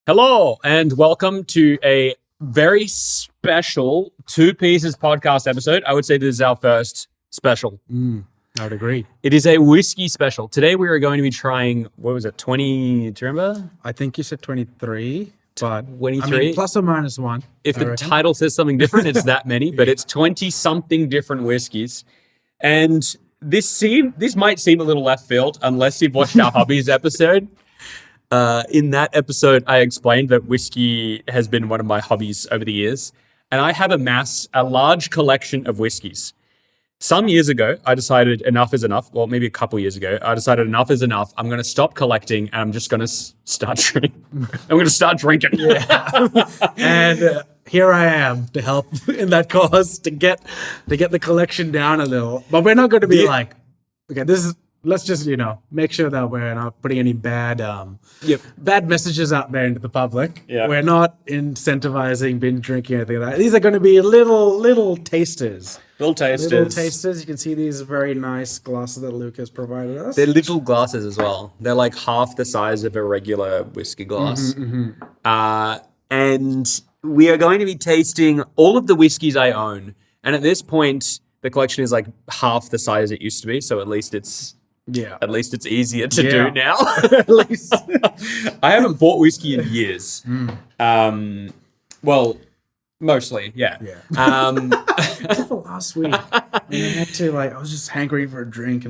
Hello, and welcome to a very special Two Pieces podcast episode. I would say this is our first special. I would agree. It is a whiskey special. Today we are going to be trying, what was it, 20, do you remember? I think you said 23, but 23? I mean, plus or minus one. If the title says something different, it's that many, but it's 20-something different whiskeys. And this might seem a little left field unless you've watched our hobbies episode. In that episode, I explained that whiskey has been one of my hobbies over the years, and I have amassed a large collection of whiskeys. Some years ago, I decided enough is enough. Well, maybe a couple years ago, I decided enough is enough. I'm going to stop collecting, and I'm just going to start drinking. I'm going to start drinking. Yeah. And here I am to help in that cause to get the collection down a little. But we're not going to be like, okay, let's just, make sure that we're not putting any bad messages out there into the public. Yep. We're not incentivizing binge drinking or anything like that. These are going to be little tasters. Little tasters. Little tasters. You can see these very nice glasses that Luke has provided us. They're little glasses as well. They're like half the size of a regular whiskey glass. And we are going to be tasting all of the whiskeys I own. And at this point, the collection is like half the size it used to be. So at least it's easier to do now. At least. I haven't bought whiskey in years. Well, mostly, yeah. Except for last week. I was just hankering for a drink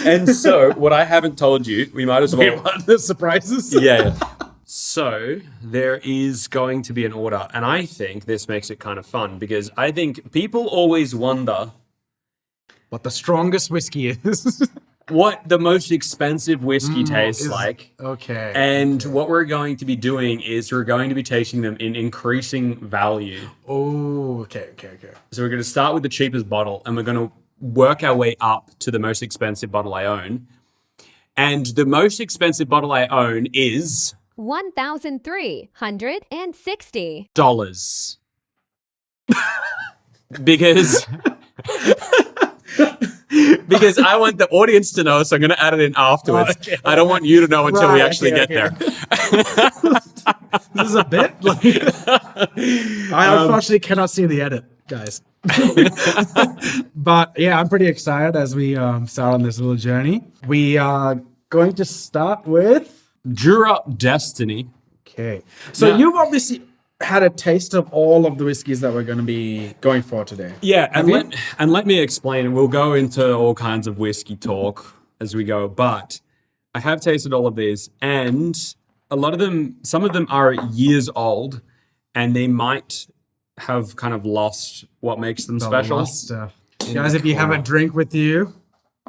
And so, what I haven't told you, we might as well. Wait, what? The surprises? Yeah. So, there is going to be an order. And I think this makes it kind of fun because I think people always wonder what the strongest whiskey is. What the most expensive whiskey tastes like. Okay. And what we're going to be doing is we're going to be tasting them in increasing value. Oh, okay. So we're going to start with the cheapest bottle and we're going to work our way up to the most expensive bottle I own. And the most expensive bottle I own is $1,360. Because I want the audience to know, so I'm going to add it in afterwards. Okay. I don't want you to know until we actually get there. This is a bit? I unfortunately cannot see the edit, guys. But yeah, I'm pretty excited as we start on this little journey. We are going to start with Jura Destiny. Okay. So you've obviously had a taste of all of the whiskeys that we're going to be going for today. Yeah, and let me explain, and we'll go into all kinds of whiskey talk as we go, but I have tasted all of these, and some of them are years old, and they might have kind of lost what makes them special. Guys, if you have a drink with you,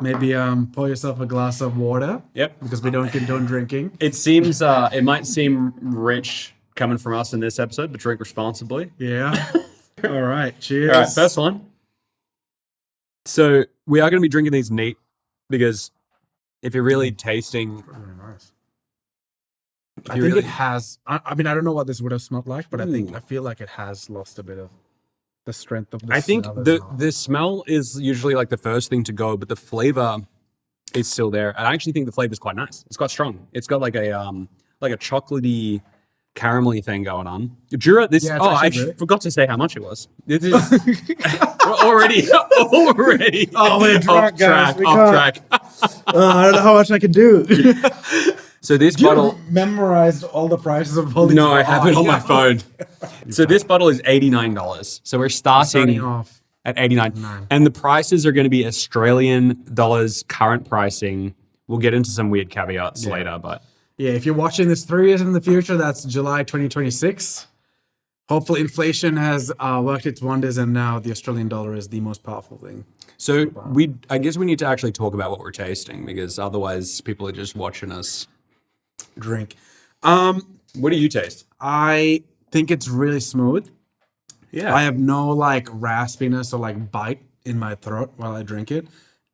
maybe pour yourself a glass of water. Yep. Because we don't condone drinking. It seems, it might seem rich coming from us in this episode, but drink responsibly. Yeah. All right. Cheers. All right, first one. So we are going to be drinking these neat because if you're really tasting, really nice. I think it has. I mean, I don't know what this would have smelled like, but I feel like it has lost a bit of the strength of the. I think the smell is usually like the first thing to go, but the flavor is still there. And I actually think the flavor is quite nice. It's quite strong. It's got like a chocolatey, caramelly thing going on. Jura, I actually forgot to say how much it was. This is already. Oh, we're drunk, off track. I don't know how much I can do. So this bottle memorized all the prices of all these. No, I have it on my phone. So this bottle is $89. So we're starting off at $89. And the prices are going to be Australian dollars current pricing. We'll get into some weird caveats later, but yeah, if you're watching this 3 years in the future, that's July 2026. Hopefully inflation has worked its wonders and now the Australian dollar is the most powerful thing. So I guess we need to actually talk about what we're tasting because otherwise people are just watching us drink. What do you taste? I think it's really smooth. Yeah. I have no raspiness or bite in my throat while I drink it.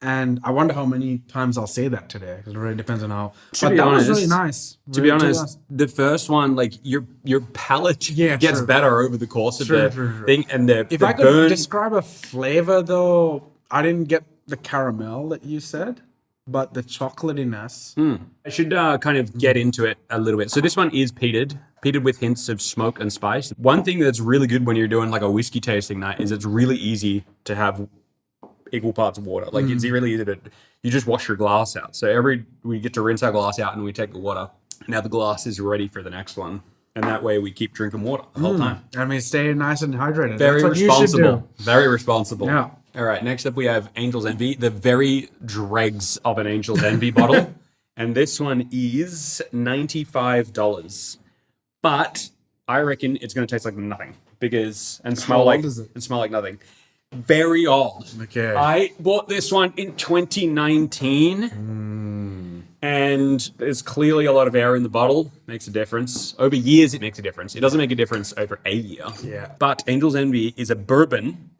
And I wonder how many times I'll say that today. It really depends on how. But that was really nice. To be honest, the first one, your palate gets better over the course of the thing. And if I could describe a flavor, though, I didn't get the caramel that you said, but the chocolatiness. I should kind of get into it a little bit. So this one is peated peated with hints of smoke and spice. One thing that's really good when you're doing like a whiskey tasting night is it's really easy to have equal parts of water. Like it's really easy to, you just wash your glass out. So we get to rinse our glass out and we take the water. Now the glass is ready for the next one. And that way we keep drinking water the whole time. I mean, stay nice and hydrated. Very That's what you should responsible. do. Very responsible. Yeah. All right. Next up, we have Angel's Envy, the very dregs of an Angel's Envy bottle. And this one is $95. But I reckon it's going to taste like nothing and smell old like is it? and smell like nothing. Very old. Okay. I bought this one in 2019. And there's clearly a lot of air in the bottle. Makes a difference. Over years, it makes a difference. It doesn't make a difference over a year. Yeah. But Angel's Envy is a bourbon.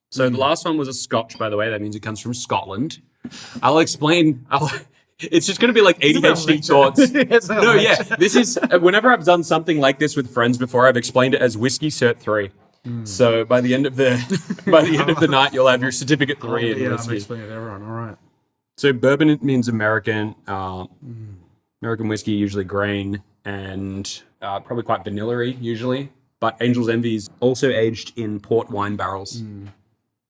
So the last one was a Scotch, by the way. That means it comes from Scotland. I'll explain. It's just going to be like ADHD thoughts. No, yeah. This is, whenever I've done something like this with friends before, I've explained it as Whiskey Cert 3. So by the end of the night, you'll have your certificate 3 in Yeah, I'm whiskey. explaining to everyone. All right. So bourbon, it means American. American whiskey, usually grain, and probably quite vanilla-y usually. But Angel's Envy is also aged in port wine barrels.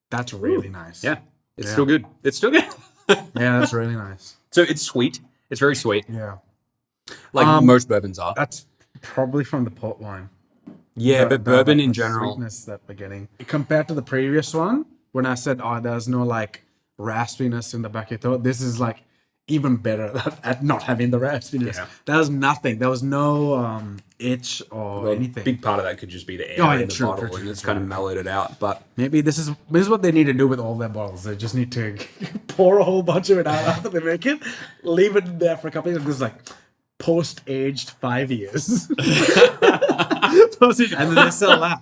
That's really nice. Yeah, it's still good. It's still good. Yeah, that's really nice. So it's sweet. It's very sweet, Yeah. like most bourbons are. That's probably from the port wine. Yeah, but bourbon in general. Sweetness that we're getting. Compared to the previous one, when I said, there's no like raspiness in the back of your throat, this is like even better at not having the raspiness. Yeah. There was nothing. There was no itch or anything. A big part of that could just be the air Oh, yeah, in the true, bottle, true, and true, it's kind of mellowed it out. But Maybe this is what they need to do with all their bottles. They just need to pour a whole bunch of it out after they make it, leave it there for a couple of years. This is like post-aged 5 years. And then they sell that.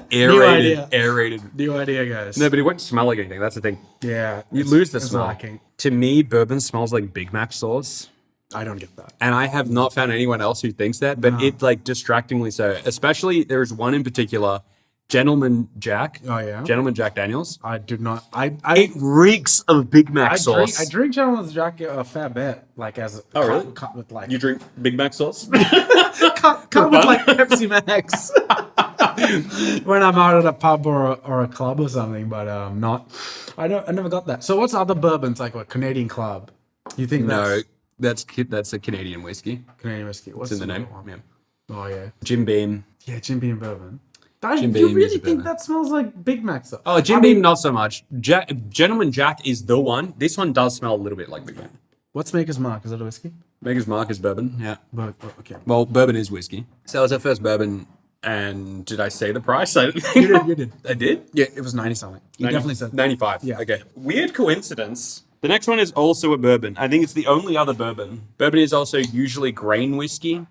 aerated. New idea, guys. No, but it won't smell like anything. That's the thing. Yeah. You lose the it's smell. lacking. To me, bourbon smells like Big Mac sauce. I don't get that. And I have not found anyone else who thinks that, but it's like distractingly so. Especially there's one in particular, Gentleman Jack. Oh, yeah? Gentleman Jack Daniels. I do not. It reeks of Big Mac sauce. I drink Gentleman's Jack a fair bit, like as a really? cut with like You drink Big Mac sauce? cut with like Pepsi Max when I'm out at a pub or a club or something. But not. I never got that. So what's other bourbons like? What Canadian Club? You think No, that's a Canadian whiskey. Canadian whiskey? What's It's in the other name. one? Yeah. Oh yeah, Jim Beam. yeah, Jim Beam bourbon. Jim You Beam really is a think bourbon. that smells like Big Mac stuff? Oh, Jim Beam, not so much. Gentleman Jack is the one. This one does smell a little bit like Big Mac. What's Maker's Mark? Is that a whiskey? Maker's Mark is bourbon. Yeah. Okay. Well, bourbon is whiskey. So it was our first bourbon. And did I say the price? I didn't think You did. I did? Yeah, it was 90 something. You definitely said 95. Yeah. Okay. Weird coincidence. The next one is also a bourbon. I think it's the only other bourbon. Bourbon is also usually grain whiskey.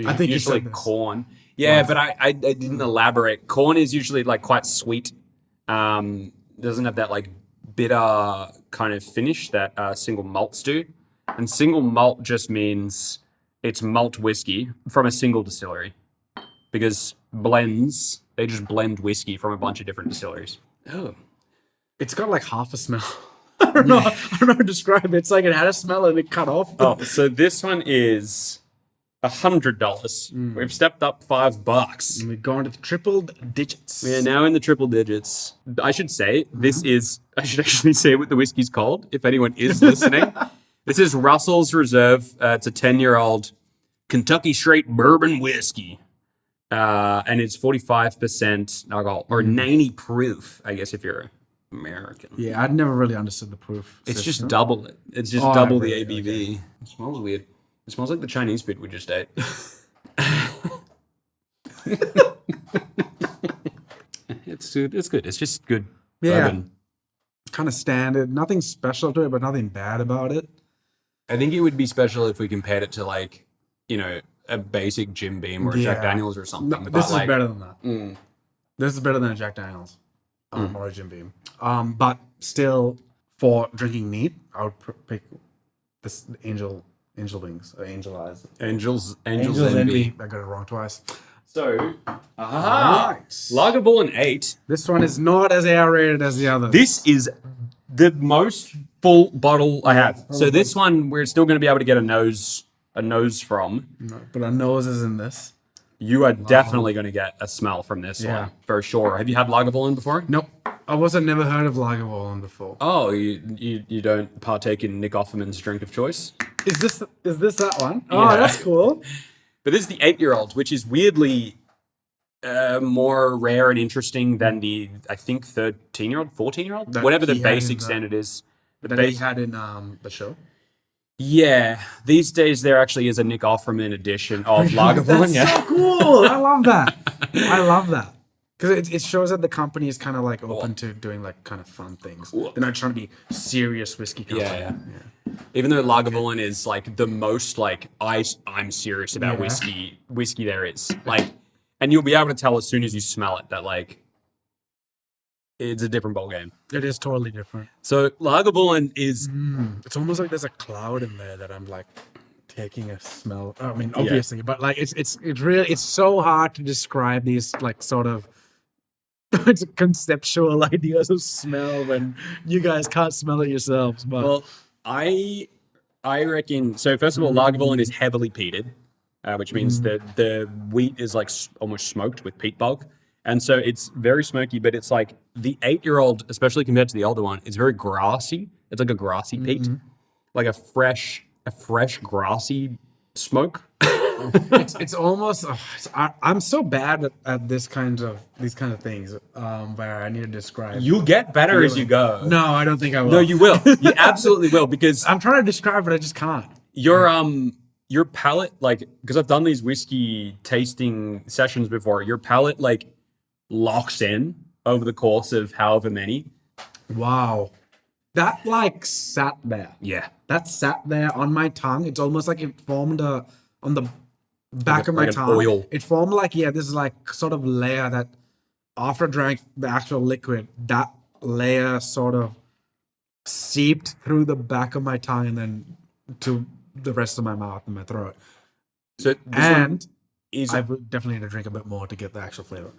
I think you usually said this. corn. Yeah, but I didn't elaborate. Corn is usually like quite sweet. Doesn't have that like bitter kind of finish that single malts do. And single malt just means it's malt whiskey from a single distillery. Because blends, they just blend whiskey from a bunch of different distilleries. Oh. It's got like half a smell. I don't know how to describe it. It's like it had a smell and it cut off. Oh, so this one is $100. We've stepped up $5. And we're going to the triple digits. We are now in the triple digits. I should say, I should actually say what the whiskey's called, if anyone is listening. This is Russell's Reserve. It's a 10-year-old Kentucky straight bourbon whiskey. And it's 45% alcohol, or 90 proof, I guess, if you're American. Yeah, I'd never really understood the proof. It's system. just double it. It's just Oh, double really? the ABV. It smells weird. It smells like the Chinese food we just ate. It's good. It's good. It's just good bourbon. Kind of standard. Nothing special to it, but nothing bad about it. I think it would be special if we compared it to like, a basic Jim Beam or a Jack Yeah. Daniels or something. No, But this is like, better than that. This is better than a Jack Daniels or a Jim Beam. But still, for drinking neat, I would pick this Angel Wings or Angel Eyes. Angel's Envy. I got it wrong twice. So, Right. Lagerbowl an 8. This one is not as aerated as the other. This is the most full bottle I have. So this one, we're still going to be able to get a nose from. But our nose is in this. You are definitely going to get a smell from this Yeah. one for sure. Have you had Lagavulin before? Nope. I never heard of Lagavulin before. Oh, you don't partake in Nick Offerman's drink of choice? Is this that one? Oh, Yeah. that's cool. But this is the 8-year-old, which is weirdly more rare and interesting than the, I think, 13-year-old, 14-year-old, That whatever the he had in basic the- standard is. That he had in the show. Yeah, these days there actually is a Nick Offerman edition of Lagavulin. That's Yeah. so cool. I love that. I love that. Because it shows that the company is kind of like open to doing like kind of fun things. They're not trying to be serious whiskey company. Yeah. Even though Lagavulin is like the most like I'm serious about Yeah. whiskey there is. Like, and you'll be able to tell as soon as you smell it that like it's a different ballgame. It is totally different. So Lagavulin is It's almost like there's a cloud in there that I'm like taking a smell. I mean, obviously, but like it's really it's so hard to describe these like sort of conceptual ideas of smell when you guys can't smell it yourselves. But well, I reckon so. First of all, Lagavulin is heavily peated, which means that the wheat is like almost smoked with peat bog. And so it's very smoky, but it's like the 8-year-old, especially compared to the older one, is very grassy. It's like a grassy peat, like a fresh grassy smoke. it's almost I'm so bad at these kind of things where I need to describe. You'll get better as you go. No, I don't think I will. No, you will. You absolutely will, because I'm trying to describe it, I just can't. your palate, like, because I've done these whiskey tasting sessions before, your palate like locks in over the course of however many. Wow, that like sat there. Yeah. That sat there on my tongue. It's almost like it formed on the back of my like an tongue. oil. It formed like this is like sort of layer that after I drank the actual liquid, that layer sort of seeped through the back of my tongue and then to the rest of my mouth and my throat. So this one And is I would definitely need to drink a bit more to get the actual flavor.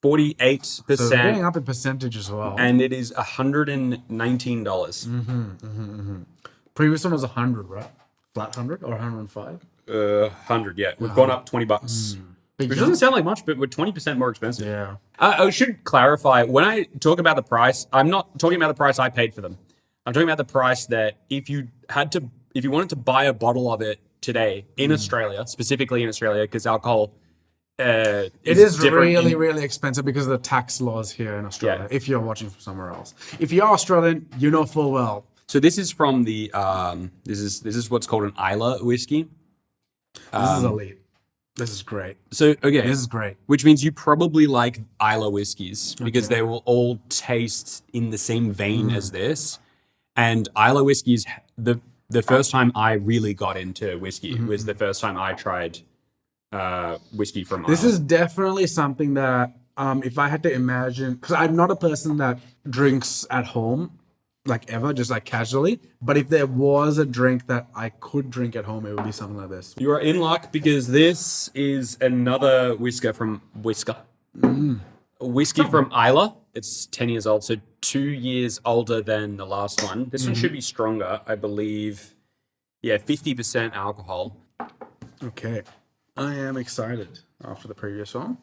48%, So getting up in percentage as well. and it is $119. Previous one was 100, right? Flat 100 or 105? 100, yeah. We've gone up $20. Big Which jump. doesn't sound like much, but we're 20% more expensive. Yeah. I should clarify, when I talk about the price, I'm not talking about the price I paid for them. I'm talking about the price that if you wanted to buy a bottle of it today in Australia, specifically in Australia, because alcohol It is different really, in- really expensive because of the tax laws here in Australia. Yeah. If you're watching from somewhere else, if you're Australian, you know full well. So this is from the this is what's called an Isla whiskey. This is elite. This is great. So okay, This is great. which means you probably like Isla whiskeys because they will all taste in the same vein as this. And Isla whiskeys, the first time I really got into whiskey was the first time I tried whiskey from This Isla. is definitely something that if I had to imagine, because I'm not a person that drinks at home, like ever, just like casually. But if there was a drink that I could drink at home, it would be something like this. You are in luck because this is another whisker from Whisker. A whiskey from Isla. It's 10 years old, so 2 years older than the last one. This one should be stronger, I believe. Yeah, 50% alcohol. Okay. I am excited after the previous one.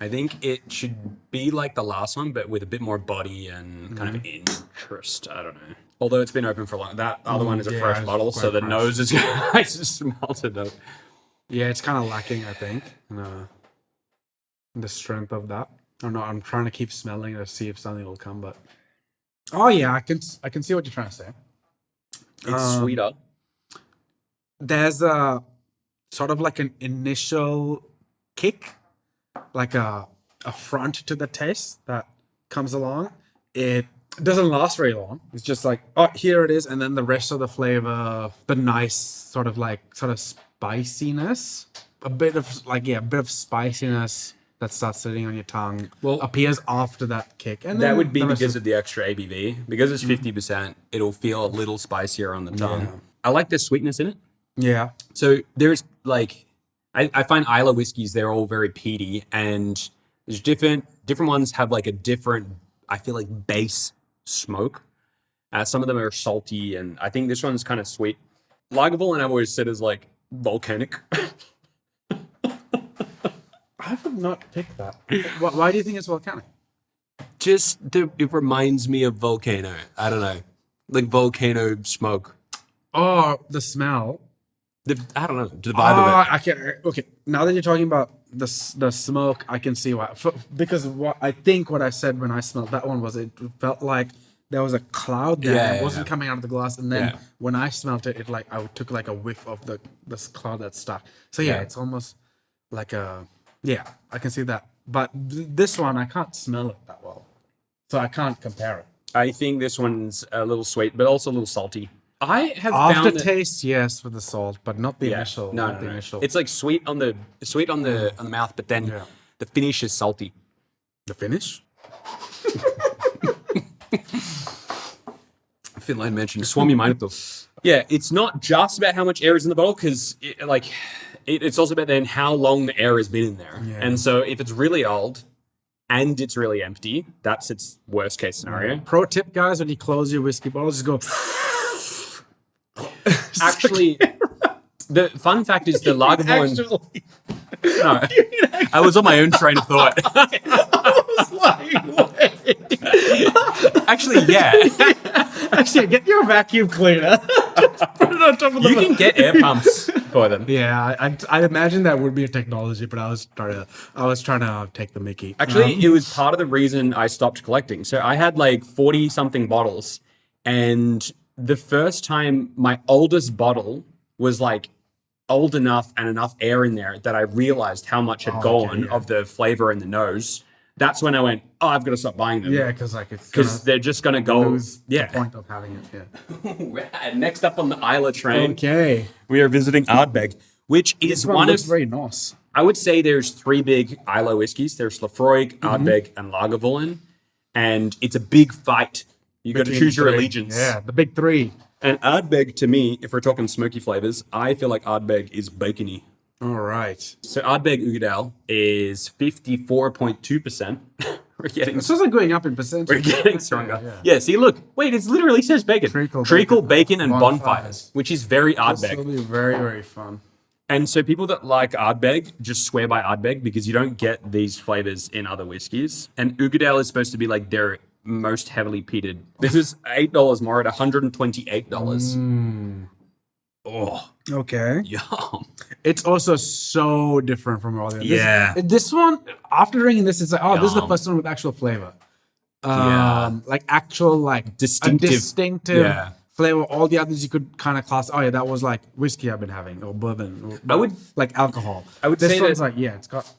I think it should be like the last one, but with a bit more body and kind of interest. I don't know. Although it's been open for a long. That other one is a Yeah, fresh it's bottle, quite so the fresh. nose is I just smelled it up. Yeah, it's kind of lacking, I think, in the strength of that. I don't know. I'm trying to keep smelling to see if something will come, but oh yeah, I can see what you're trying to say. It's sweeter. There's a sort of like an initial kick, like a front to the taste that comes along. It doesn't last very long. It's just like, oh, here it is, and then the rest of the flavor, the nice sort of spiciness, a bit of spiciness that starts sitting on your tongue. Well, appears after that kick, and That then would be the rest because of the extra ABV. Because it's 50%, it'll feel a little spicier on the tongue. I like the sweetness in it. yeah. So there's like, I find Isla whiskeys, they're all very peaty, and there's different ones have like a different, I feel like, base smoke. Some of them are salty, and I think this one's kind of sweet. Lagavulin, I've always said, is like volcanic. have not picked that. Why do you think it's volcanic? It reminds me of volcano. I don't know, like volcano smoke. Oh, the smell. I don't know the vibe of it. I can't. Okay, now that you're talking about the smoke, I can see why. Because what I said when I smelled that one was it felt like there was a cloud there. Yeah, It wasn't coming out of the glass, and then Yeah. when I smelled it, I took like a whiff of this cloud that stuck. So yeah, Yeah. it's almost like I can see that. But this one, I can't smell it that well, so I can't compare it. I think this one's a little sweet, but also a little salty. I have found that, Aftertaste, yes, with the salt, but not the initial. No, not the no. initial. It's like sweet on the mouth, but then the finish is salty. The finish. Finland mentioned Swami Maito. Yeah, it's not just about how much air is in the bottle, because it's also about then how long the air has been in there. Yeah. And so if it's really old and it's really empty, that's its worst case scenario. Pro tip, guys: when you close your whiskey bottle, just go. Actually, the fun fact is the Lagavulin. No, I was on my own train of thought. Actually, yeah. Actually, get your vacuum cleaner. Put it on top of the. You can get air pumps for them. Yeah, I imagine that would be a technology, but I was trying to take the Mickey. Actually, it was part of the reason I stopped collecting. So I had like 40 something bottles, and the first time my oldest bottle was like old enough and enough air in there that I realized how much had gone of the flavor in the nose. That's when I went, oh, I've got to stop buying them. Yeah, because they're just going to go. lose the point of having it. Yeah. Rad. Next up on the Isla train, Okay. we are visiting Ardbeg, which is This one one looks of. very nice. I would say there's three big Isla whiskies. There's Lafroig, Ardbeg, and Lagavulin, and it's a big fight. You got to choose your allegiance. Yeah, the big three. And Ardbeg, to me, if we're talking smoky flavors, I feel like Ardbeg is bacony. All right. So Ardbeg Ugadal is 54.2%. We're getting It's just like going up in percentage. we're getting stronger. Yeah. See, look, wait, it literally says bacon. Treacle, bacon, and bonfires. bonfires, which is very This Ardbeg. will be very, very fun. And so people that like Ardbeg just swear by Ardbeg because you don't get these flavors in other whiskies. And Ugadal is supposed to be like their most heavily peated. This is $8 more at $128. Oh, Okay. yum. It's also so different from all the others. Yeah. This one, after drinking this, it's like, oh, this is the Yum. first one with actual flavor. Yeah. Like actual, like Distinctive. a distinctive Yeah. flavor. All the others you could kind of class. Oh yeah, that was like whiskey I've been having, or bourbon. Or, I would- like alcohol. I would this say one's that- like, yeah, it's got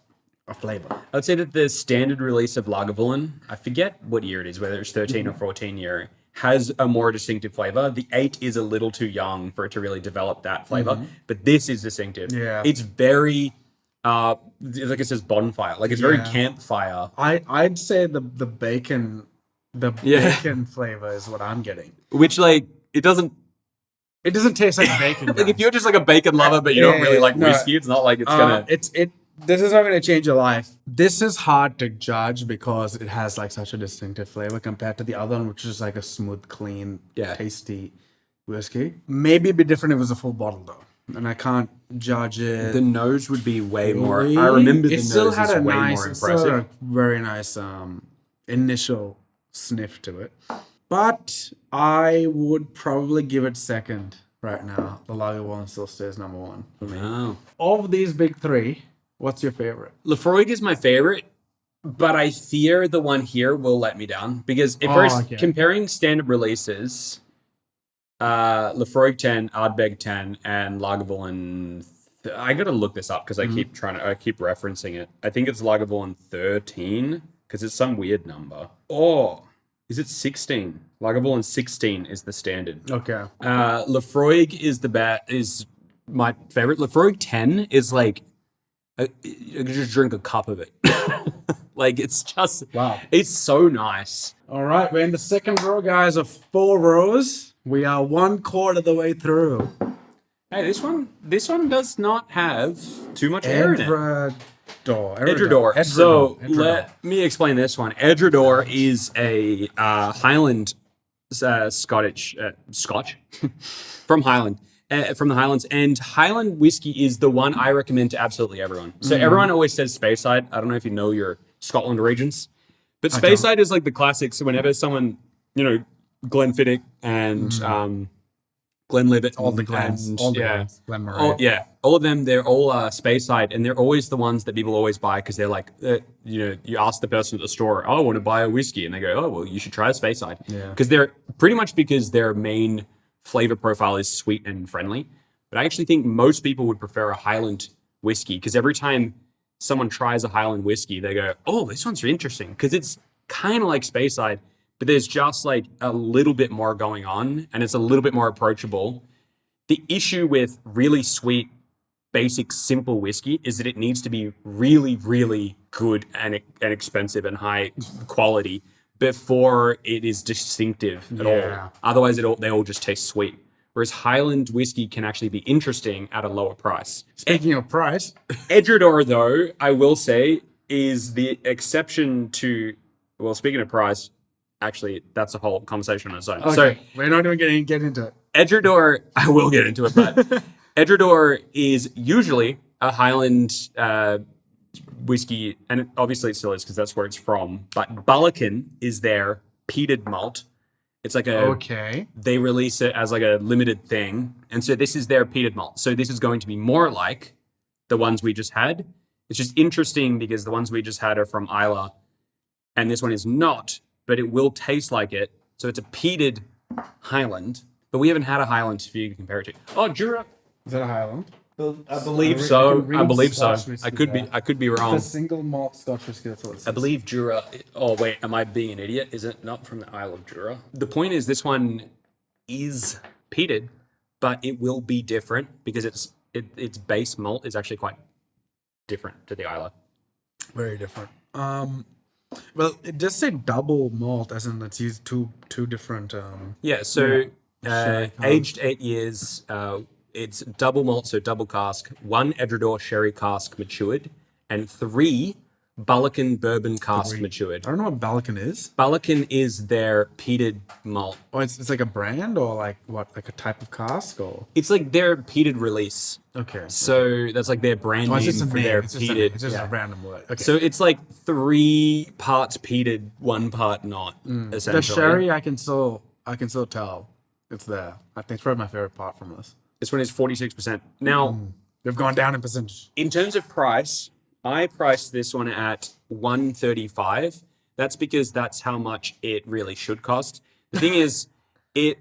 a flavor. I would say that the standard release of Lagavulin, I forget what year it is, whether it's 13 or 14 year, has a more distinctive flavor. The 8 is a little too young for it to really develop that flavor, but this is distinctive. Yeah. It's very, like it says bonfire, like it's very Yeah. campfire, I'd say the bacon, Yeah. bacon flavor is what I'm getting. which like, it doesn't, It doesn't taste like bacon. like guys. if you're just like a bacon lover, but you don't Yeah, really like no. whiskey, it's not like it's gonna, This is not going to change your life. This is hard to judge because it has like such a distinctive flavor compared to the other one, which is like a smooth, clean, Yeah. tasty whiskey. Maybe it'd be different if it was a full bottle though, and I can't judge it. the nose would be way more, I remember the it still nose had is a way nice, more it still had impressive. a very nice initial sniff to it. But I would probably give it second right now. The lager one still stays number one for me. Oh. Of these big three, what's your favorite? Lafroig is my favorite, but I fear the one here will let me down because if we're okay. comparing standard releases, Lafroig 10, Ardbeg 10, and Lagavulin, I gotta look this up because I keep referencing it. I think it's Lagavulin 13 because it's some weird number. Oh, is it 16? Lagavulin 16 is the standard. Okay. Lafroig is my favorite. Lafroig 10 is like I could just drink a cup of it. Like it's just Wow. It's so nice. All right, we're in the second row, guys, of 4 rows. We are 1/4 of the way through. Hey, this one does not have too much air in it. Edredor. So let me explain this one. Edredor is a Highland Scotch from Highland, from the Highlands. And Highland whiskey is the one I recommend to absolutely everyone. So everyone always says Speyside. I don't know if you know your Scotland regions, but Speyside is like the classic. So whenever someone, Glenfiddich and Glenlivet, All the Glens, and, all the Glens, Glenmorangie. all of them, they're all Speyside, and they're always the ones that people always buy because they're like, you ask the person at the store, oh, I want to buy a whiskey, and they go, oh, well, you should try a Speyside, because they're pretty much because their main flavor profile is sweet and friendly. But I actually think most people would prefer a Highland whiskey because every time someone tries a Highland whiskey, they go, oh, this one's interesting because it's kind of like Speyside, but there's just like a little bit more going on and it's a little bit more approachable. The issue with really sweet, basic, simple whiskey is that it needs to be really, really good and expensive and high quality before it is distinctive at all. Otherwise, they all just taste sweet. Whereas Highland whiskey can actually be interesting at a lower price. Speaking of price, Edredor, though, I will say, is the exception to, well, speaking of price, actually, that's a whole conversation on its own. okay, So we're not even going to get into it. Edredor, I will get into it, but Edredor is usually a Highland whiskey, and obviously it still is because that's where it's from. But Bullakin is their peated malt. It's like they release it as like a limited thing, and so this is their peated malt. So this is going to be more like the ones we just had. It's just interesting because the ones we just had are from Islay, and this one is not, but it will taste like it. So it's a peated Highland, but we haven't had a Highland for you to compare it to. Oh, Jura. Is that a Highland? I believe so. I believe so. I could be wrong. It's a single malt Scotch whiskey. That's what it says. I believe Jura. Oh wait, am I being an idiot? Is it not from the Isle of Jura? The point is, this one is peated, but it will be different because its base malt is actually quite different to the Islay. Very different. Well, it does say double malt, as in it's used two different. Aged 8 years. It's double malt, so double cask, 1 Edredor sherry cask matured, and 3 Bullakin bourbon cask matured. I don't know what Bullakin is. Bullakin is their peated malt. Oh, it's like a brand or like what? Like a type of cask or? It's like their peated release. Okay. So that's like their brand name for their peated. It's just a random word. Okay. So it's like 3 parts peated, 1 part not. Essentially, the sherry I can still tell it's there. I think it's probably my favorite part from this. This one is 46%. Now, they've gone down in percentage. In terms of price, I priced this one at $135. That's because that's how much it really should cost. The thing is, what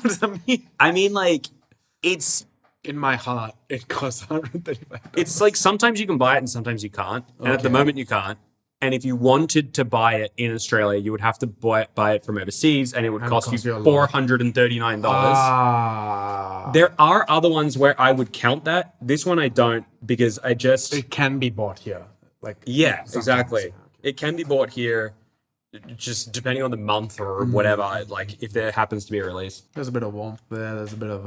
does that mean? I mean, like, it's in my heart. It costs $135. It's like sometimes you can buy it and sometimes you can't. And at the moment you can't. And if you wanted to buy it in Australia, you would have to buy it from overseas, and it would cost you $439. There are other ones where I would count that. This one I don't, because it can be bought here. Exactly. It can be bought here, just depending on the month or whatever. Like if there happens to be a release, there's a bit of warmth there. There's a bit of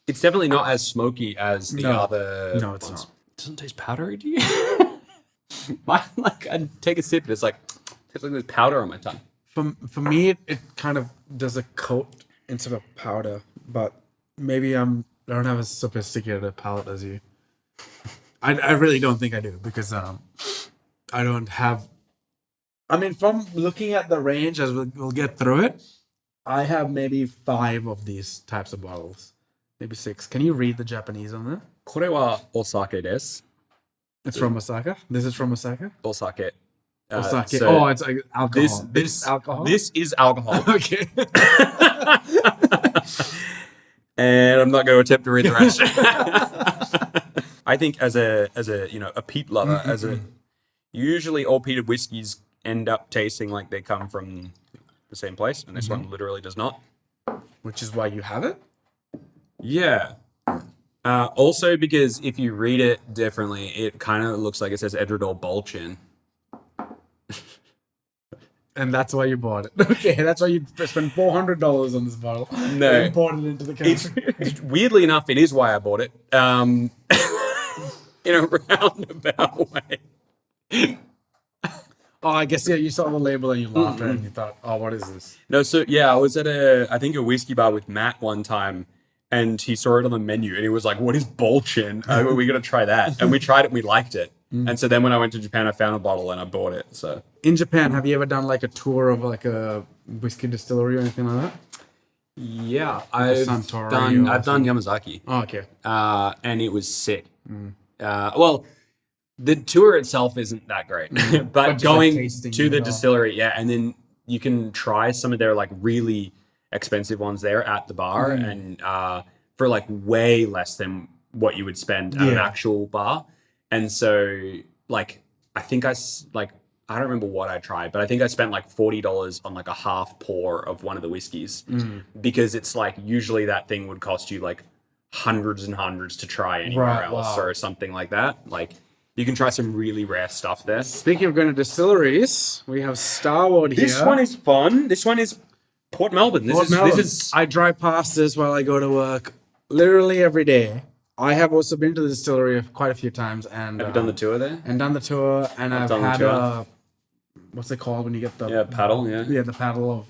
It's definitely not as smoky as the other. No, it's not. It doesn't taste powdery to you. I'd take a sip and it's like there's powder on my tongue. For me, it kind of does a coat instead of powder, but maybe I don't have as sophisticated a palate as you. I really don't think I do because I don't have. I mean, from looking at the range as we'll get through it, I have maybe 5 of these types of bottles, maybe 6. Can you read the Japanese on there? これはお酒です。It's from Osaka. This is from Osaka. Osake. Osake. It's like alcohol. This alcohol. This is alcohol. Okay. And I'm not going to attempt to read the rest. I think as a peat lover, usually all peated whiskeys end up tasting like they come from the same place, and this one literally does not. Which is why you have it? Yeah. Also, because if you read it differently, it kind of looks like it says Edredor Bolchin. And that's why you bought it. Okay, that's why you spent $400 on this bottle. No. And imported it into the country. Weirdly enough, it is why I bought it. In a roundabout way. Oh, I guess, you saw the label and you laughed at it and you thought, oh, what is this? No, so, I was at a whiskey bar with Matt one time. and he saw it on the menu, and he was like, "What is ball chin? We got to try that." And we tried it, and we liked it. And so then when I went to Japan, I found a bottle and I bought it. So In Japan, have you ever done like a tour of like a whiskey distillery or anything like that? yeah, I've Suntory done Yamazaki, Oh, okay. and it was sick. Well, the tour itself isn't that great, but just, like, going tasting to the it all. distillery, yeah, and then you can try some of their like really expensive ones there at the bar, and for like way less than what you would spend at an Yeah. actual bar. And so, like, I think I don't remember what I tried, but I think I spent like $40 on like a half pour of one of the whiskeys because it's like usually that thing would cost you like hundreds and hundreds to try anywhere Right, else wow. or something like that. Like, you can try some really rare stuff there. Speaking of going to distilleries, we have Starwood here. This one is fun. This one is Port Melbourne. Port Melbourne. I drive past this while I go to work literally every day. I have also been to the distillery quite a few times and Have you done the tour there? and done the tour, and I've done the had tour. what's it called when you get the Yeah, paddle. Yeah. the paddle of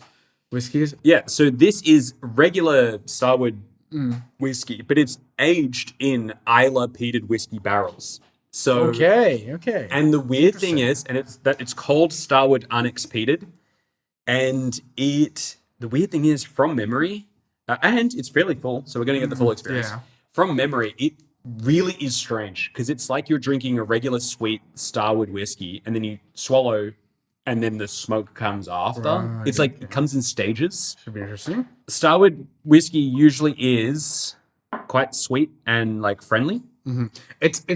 whiskeys. Yeah, so this is regular Starwood whiskey, but it's aged in Isla peated whiskey barrels. So Okay. and the weird thing is, and it's called Starwood Unexpeated, and the weird thing is from memory, and it's fairly full, so we're going to get the full experience. Yeah. From memory, it really is strange because it's like you're drinking a regular sweet Starwood whiskey, and then you swallow, and then the smoke comes after. Right, It's like it comes in stages. Should be interesting. Starwood whiskey usually is quite sweet and like friendly.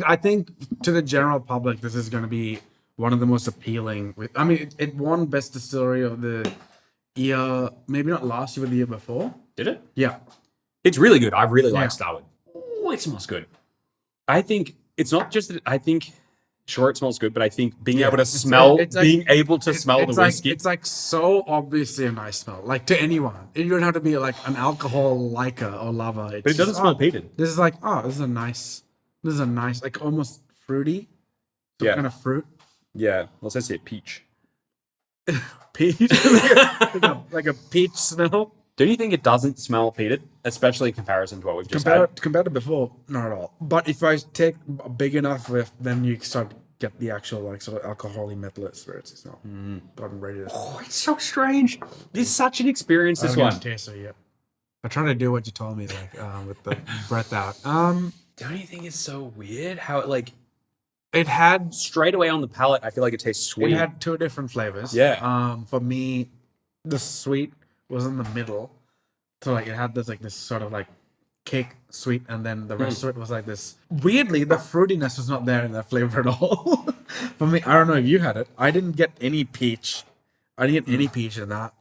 I think to the general public, this is going to be one of the most appealing. I mean, it won best distillery of the year, maybe not last year, but the year before. Did it? Yeah. It's really good. I really Yeah. like Starwood. Oh, it smells good. I think it's not just that I think sure it smells good, but I think being able to smell it's like- being able to smell the It's like whiskey. it's like so obviously a nice smell, like to anyone. You don't have to be like an alcohol liker or lover. It's But it doesn't just, smell peated. This is like, this is a nice, like almost fruity. Some Yeah. kind of fruit. Yeah. Well, it says here peach. Peach, like a peach smell. Do you think it doesn't smell peated, especially in comparison to what we've just had? Compared to before, not at all. But if I take a big enough whiff, then you start to get the actual like sort of alcohol-y metal spirits smell. I'm ready to. Oh, it's so strange. It's such an experience. This I haven't one. tasted it yet. I'm trying to do what you told me, like with the breath out. Don't you think it's so weird how it like It had straight away on the palate? I feel like it tastes sweet. it had two different flavors. Yeah. For me, the sweet was in the middle, so like it had this sort of like cake sweet, and then the rest of it was like this. Weirdly, the fruitiness was not there in that flavor at all. For me, I don't know if you had it. I didn't get any peach. I didn't get any peach in that.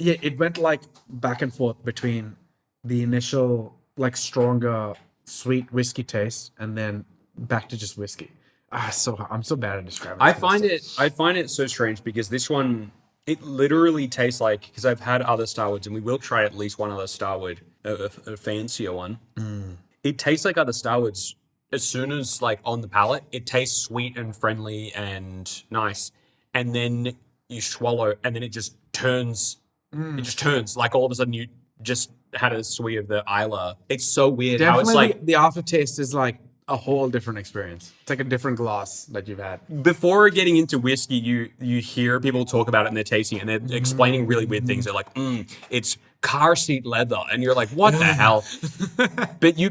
Yeah, it went like back and forth between the initial like stronger sweet whiskey taste and then back to just whiskey. I'm so bad at describing. I this kind of stuff. find it so strange because this one it literally tastes like, because I've had other Starwoods and we will try at least one other Starwood, a fancier one. It tastes like other Starwoods as soon as like on the palate. It tastes sweet and friendly and nice, and then you swallow and then it just turns. It just turns like all of a sudden you just had a swig of the Isla. It's so weird how it's Definitely like the aftertaste is like a whole different experience. It's like a different glass that you've had. before getting into whiskey, you hear people talk about it and they're tasting it and they're explaining really weird things. They're like, it's car seat leather. And you're like, what the hell? But you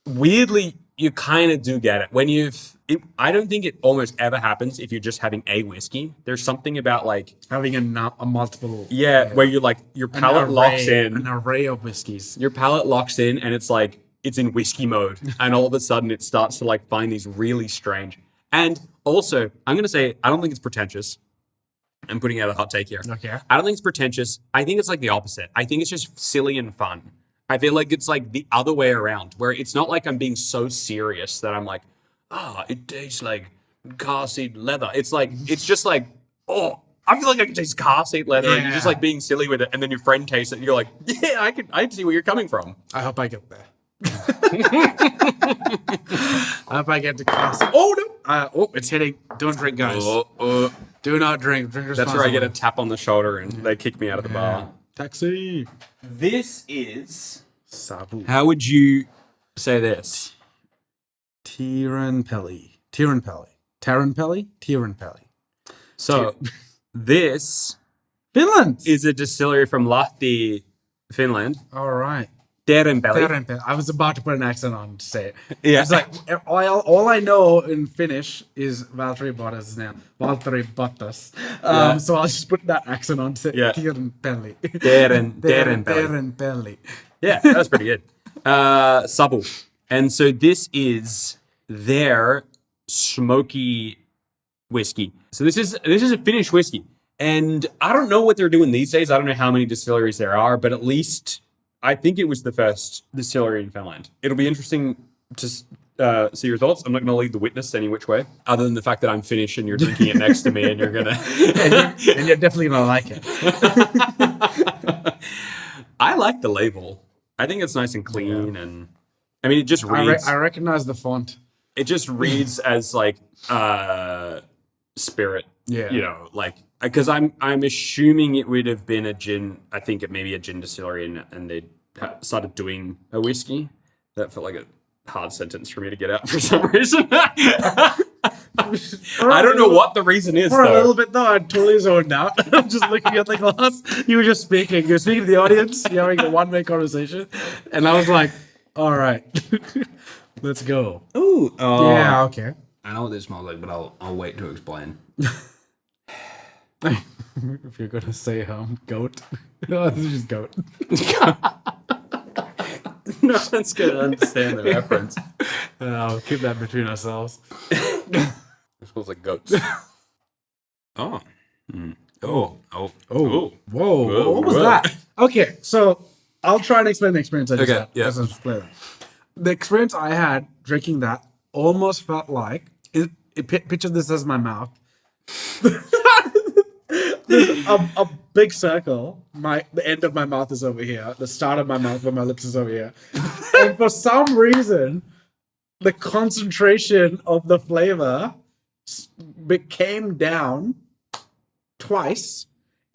weirdly, you kind of do get it. I don't think it almost ever happens if you're just having a whiskey. There's something about like, Having a multiple where you're like, your palate locks in. an array of whiskeys. Your palate locks in and it's like, it's in whiskey mode. And all of a sudden it starts to like find these really strange. And also, I'm going to say, I don't think it's pretentious. I'm putting out a hot take here. Okay. I don't think it's pretentious. I think it's like the opposite. I think it's just silly and fun. I feel like it's like the other way around, where it's not like I'm being so serious that I'm like, it tastes like car seat leather. It's like, it's just like, I feel like I can taste car seat leather, and you're just like being silly with it. And then your friend tastes it, and you're like, yeah, I can see where you're coming from. I hope I get there. I hope I get to class. Oh no! It's hitting. Don't drink, guys. Do not drink. Drink That's where I get a responsibly. tap on the shoulder and they kick me out of the bar. Taxi. This is Savu. How would you say this? Tiranpeli. So this Finland is a distillery from Lahti, Finland. All right. Terenpeli. I was about to put an accent on to say it. Yeah. It's like all I know in Finnish is Valtteri Bottas' name. Valtteri Bottas. So I'll just put that accent on to say Tiranpeli. Terenpeli. Yeah, that's pretty good. Sabu. And so this is their smoky whiskey. So this is a Finnish whiskey. And I don't know what they're doing these days. I don't know how many distilleries there are, but at least I think it was the first distillery in Finland. It'll be interesting to see your thoughts. I'm not going to lead the witness any which way, other than the fact that I'm Finnish and you're drinking it next to me and you're going to... and you're definitely going to like it. I like the label. I think it's nice and clean. And I mean, it just reads... I recognize the font. It just reads as like spirit. Yeah. You know, like... Because I'm assuming it would have been a gin. I think it may be a gin distillery, and they started doing a whiskey. That felt like a hard sentence for me to get out for some reason. I don't know what the reason is. For a little bit though, I totally zoned out. I'm just looking at the glass. You were just speaking. You were speaking to the audience. You're having a one-way conversation, and I was like, "All right, let's go." Ooh. Yeah. Okay. I know what this smells like, but I'll wait to explain. If you're gonna say goat, no, this is just goat. No one's gonna understand the reference. I'll keep that between ourselves. It smells like goats. Oh. Mm. Oh. Whoa. What was that? Okay, so I'll try and explain the experience I just had. Yeah. The experience I had drinking that almost felt like picture this as my mouth. There's a big circle. The end of my mouth is over here. The start of my mouth where my lips is over here. And for some reason, the concentration of the flavor came down twice.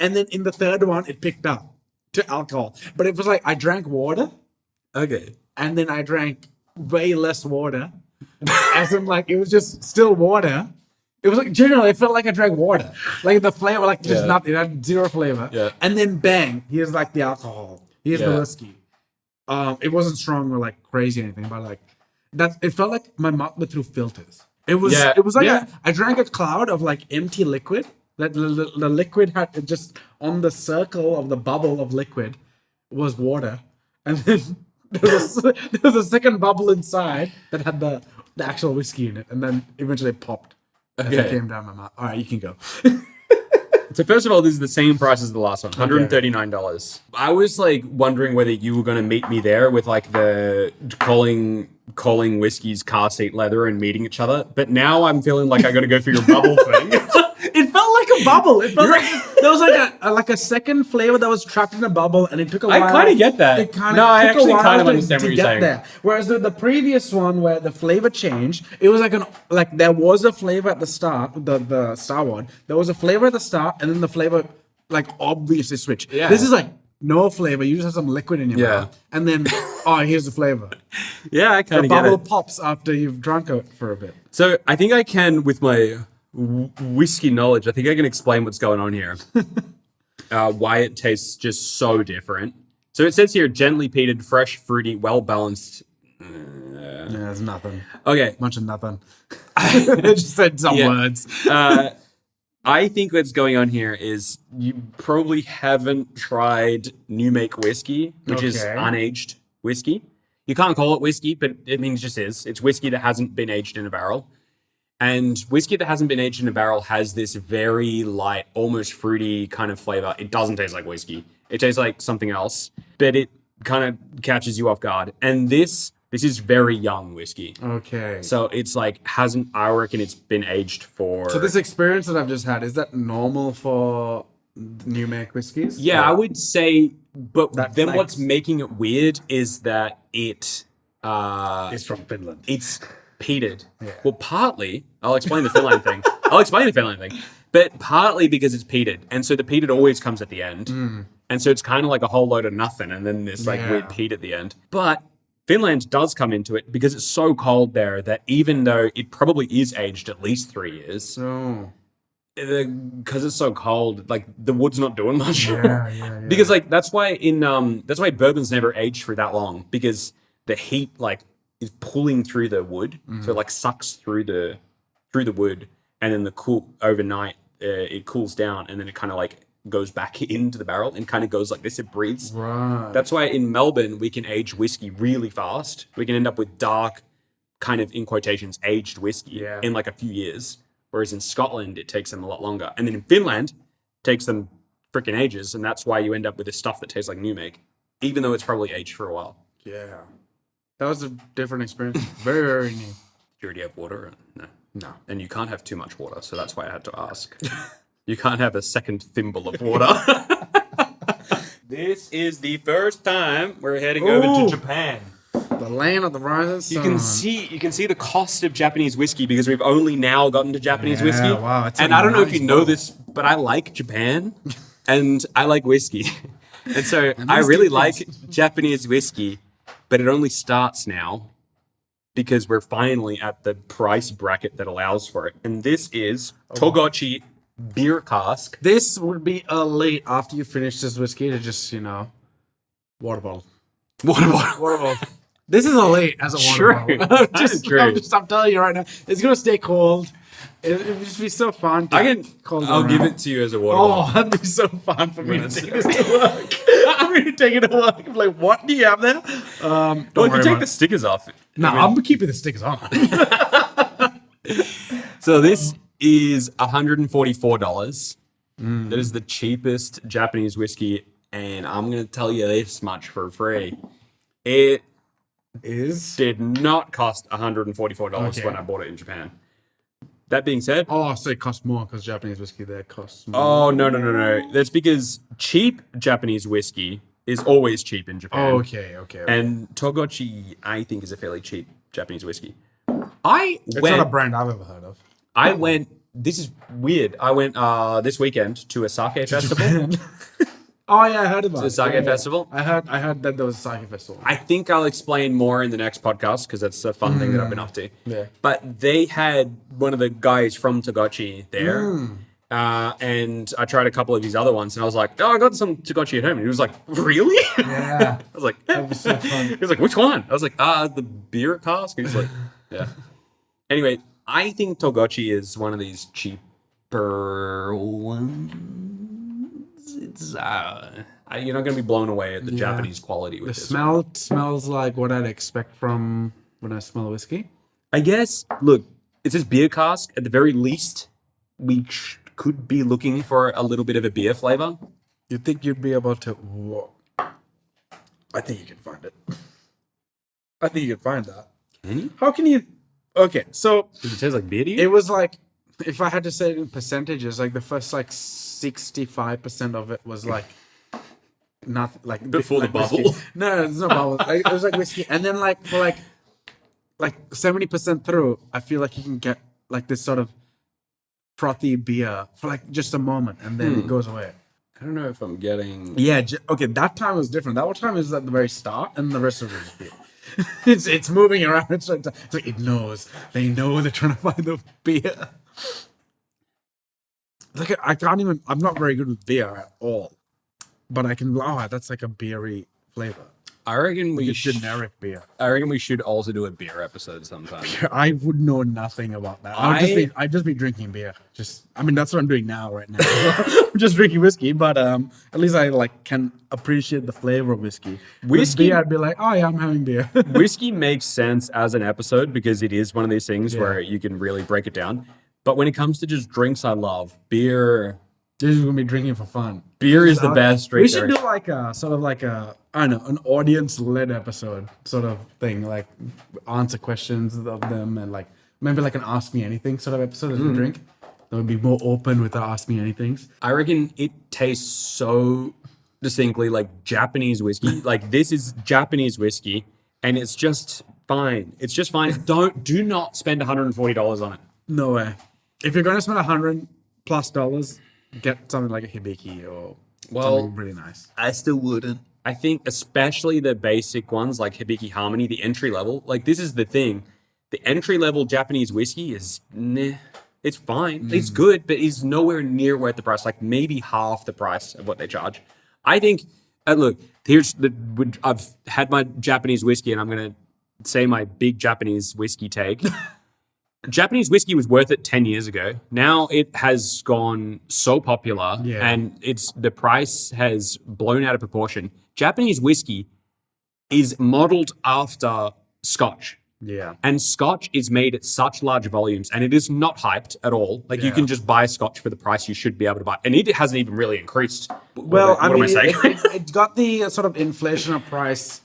And then in the third one, it picked up to alcohol. But it was like I drank water. Okay. And then I drank way less water. As in like, it was just still water. It was like, generally, it felt like I drank water. Like the flavor, like just nothing. It had zero flavor. Yeah. And then bang, here's like the alcohol. Here's the whiskey. It wasn't strong or like crazy or anything, but like that. It felt like my mouth went through filters. It was like I drank a cloud of like empty liquid. That the liquid had it just on the circle of the bubble of liquid was water. And then there was a second bubble inside that had the actual whiskey in it. And then eventually it popped. Okay. As it came down my mouth. All right, you can go. So first of all, this is the same price as the last one, $139. I was like wondering whether you were going to meet me there with like the calling Whiskies car seat leather and meeting each other. But now I'm feeling like I got to go for your bubble thing. It felt like a bubble. It felt like there was like a second flavor that was trapped in a bubble, and it took a while. I kind of get that. I actually kind of understand what you're saying. There. Whereas the previous one, where the flavor changed, it was like there was a flavor at the start, the Star one. There was a flavor at the start, and then the flavor like obviously switched. Yeah. This is like no flavor. You just have some liquid in your mouth, and then here's the flavor. Yeah, I kind The of get it. bubble pops after you've drunk it for a bit. So I think I can, with my whiskey knowledge, I think I can explain what's going on here. Why it tastes just so different. So it says here, gently peated, fresh, fruity, well-balanced. Yeah, there's nothing. Okay. Bunch of nothing. They just said some words. I think what's going on here is you probably haven't tried new make whiskey, which is unaged whiskey. You can't call it whiskey, but it means just is. It's whiskey that hasn't been aged in a barrel. And whiskey that hasn't been aged in a barrel has this very light, almost fruity kind of flavor. It doesn't taste like whiskey. It tastes like something else, but it kind of catches you off guard. And this is very young whiskey. Okay. So it's like I reckon it's been aged for... So this experience that I've just had, is that normal for new make whiskeys? Yeah, I would say, but then makes- what's making it weird is that it's from Finland. It's peated. Yeah. Well, partly, I'll explain the Finland thing. But partly because it's peated. And so the peated always comes at the end. And so it's kind of like a whole load of nothing, and then this like weird peat at the end. But Finland does come into it because it's so cold there that even though it probably is aged at least 3 years, because it's so cold, like the wood's not doing much. Because like that's why bourbon's never aged for that long, because the heat like is pulling through the wood, so it like sucks through the wood, and then overnight it cools down, and then it kind of like goes back into the barrel and kind of goes like this. It breathes. Right. That's why in Melbourne we can age whiskey really fast. We can end up with dark, kind of in quotations, aged whiskey in like a few years. Whereas in Scotland it takes them a lot longer, and then in Finland it takes them freaking ages, and that's why you end up with this stuff that tastes like new make, even though it's probably aged for a while. Yeah, that was a different experience. Very, very new. Do you already have water? No. And you can't have too much water, so that's why I had to ask. You can't have a second thimble of water. This is the first time we're heading over to Japan. The land of the rising sun. You can see the cost of Japanese whiskey because we've only now gotten to Japanese whiskey. Wow, and I don't know if you know this, but I like Japan and I like whiskey. And so I really like Japanese whiskey, but it only starts now because we're finally at the price bracket that allows for it. And this is Togochi beer cask. This would be elite after you finish this whiskey to just, water bottle. Water bottle. This is elite as a water bottle. I'm telling you right now, it's going to stay cold. It'd just be so fun. I'll give it to you as a water bottle. Oh, that'd be so fun for me to take this to work. I'm going to take it to work. I'm like, what do you have there? Well, if you take the stickers off. No, I'm keeping the stickers on. So this is $144. That is the cheapest Japanese whiskey, and I'm going to tell you this much for free. It did not cost $144 when I bought it in Japan. That being said... Oh, so it costs more because Japanese whiskey there costs more. Oh, no. That's because cheap Japanese whiskey is always cheap in Japan. Oh, okay. And Togochi, I think, is a fairly cheap Japanese whiskey. It's not a brand I've ever heard of. This is weird. I went this weekend to a sake festival. Oh yeah, I heard about the sake festival. I heard that there was a sake festival. I think I'll explain more in the next podcast because that's a fun thing that I've been up to. Yeah. But they had one of the guys from Togochi there. And I tried a couple of his other ones, and I was like, "Oh, I got some Togochi at home." And he was like, "Really?" Yeah. I was like, "That was so fun." He was like, "Which one?" I was like, the beer cask." He's like, "Yeah." Anyway, I think Togochi is one of these cheaper ones. It's you're not going to be blown away at the Japanese quality with this. The smells like what I'd expect from when I smell whiskey. I guess. Look, it says beer cask. At the very least, we could be looking for a little bit of a beer flavor. You think you'd be able to? Whoa. I think you can find it. I think you can find that. Can you? How can you? Okay, so Does it taste like beer to you? it was like, if I had to say it in percentages, like the first like 65% of it was like not like Before the whiskey. bubble? No, there's no bubble. It was like whiskey, and then like for like 70% through, I feel like you can get like this sort of frothy beer for like just a moment, and then it goes away. I don't know if I'm getting... Yeah, okay, that time was different. That time is at the very start, and the rest of it is beer. It's moving around. It's like it knows. They know they're trying to find the beer. Like I can't even. I'm not very good with beer at all, but I can. Oh, that's like a beery flavor. I reckon we generic beer. I reckon we should also do a beer episode sometime. I would know nothing about that. I'd just be drinking beer. That's what I'm doing now, right now. I'm just drinking whiskey, but at least I like can appreciate the flavor of whiskey. Whiskey, with beer, I'd be like, oh yeah, I'm having beer. Whiskey makes sense as an episode because it is one of these things where you can really break it down. But when it comes to just drinks, I love beer. This is gonna be drinking for fun. Beer is the best drink. We should do like a sort of like I don't know, an audience-led episode sort of thing, like answer questions of them, and like maybe like an Ask Me Anything sort of episode as we drink. That would be more open with the Ask Me Anythings. I reckon it tastes so distinctly like Japanese whiskey. Like this is Japanese whiskey, and it's just fine. It's just fine. Do not spend $140 on it. No way. If you're gonna spend $100+ plus, get something like a Hibiki or Well, Something really nice. I still wouldn't. I think especially the basic ones like Hibiki Harmony, the entry level. Like this is the thing. The entry level Japanese whiskey is it's fine. It's good, but it's nowhere near worth the price. Like maybe half the price of what they charge. I think look, I've had my Japanese whiskey and I'm gonna say my big Japanese whiskey take. Japanese whiskey was worth it 10 years ago. Now it has gone so popular and the price has blown out of proportion. Japanese whiskey is modeled after Scotch. Yeah. And Scotch is made at such large volumes and it is not hyped at all. Like you can just buy Scotch for the price you should be able to buy. And it hasn't even really increased. Well, what am I saying? It got the sort of inflation of price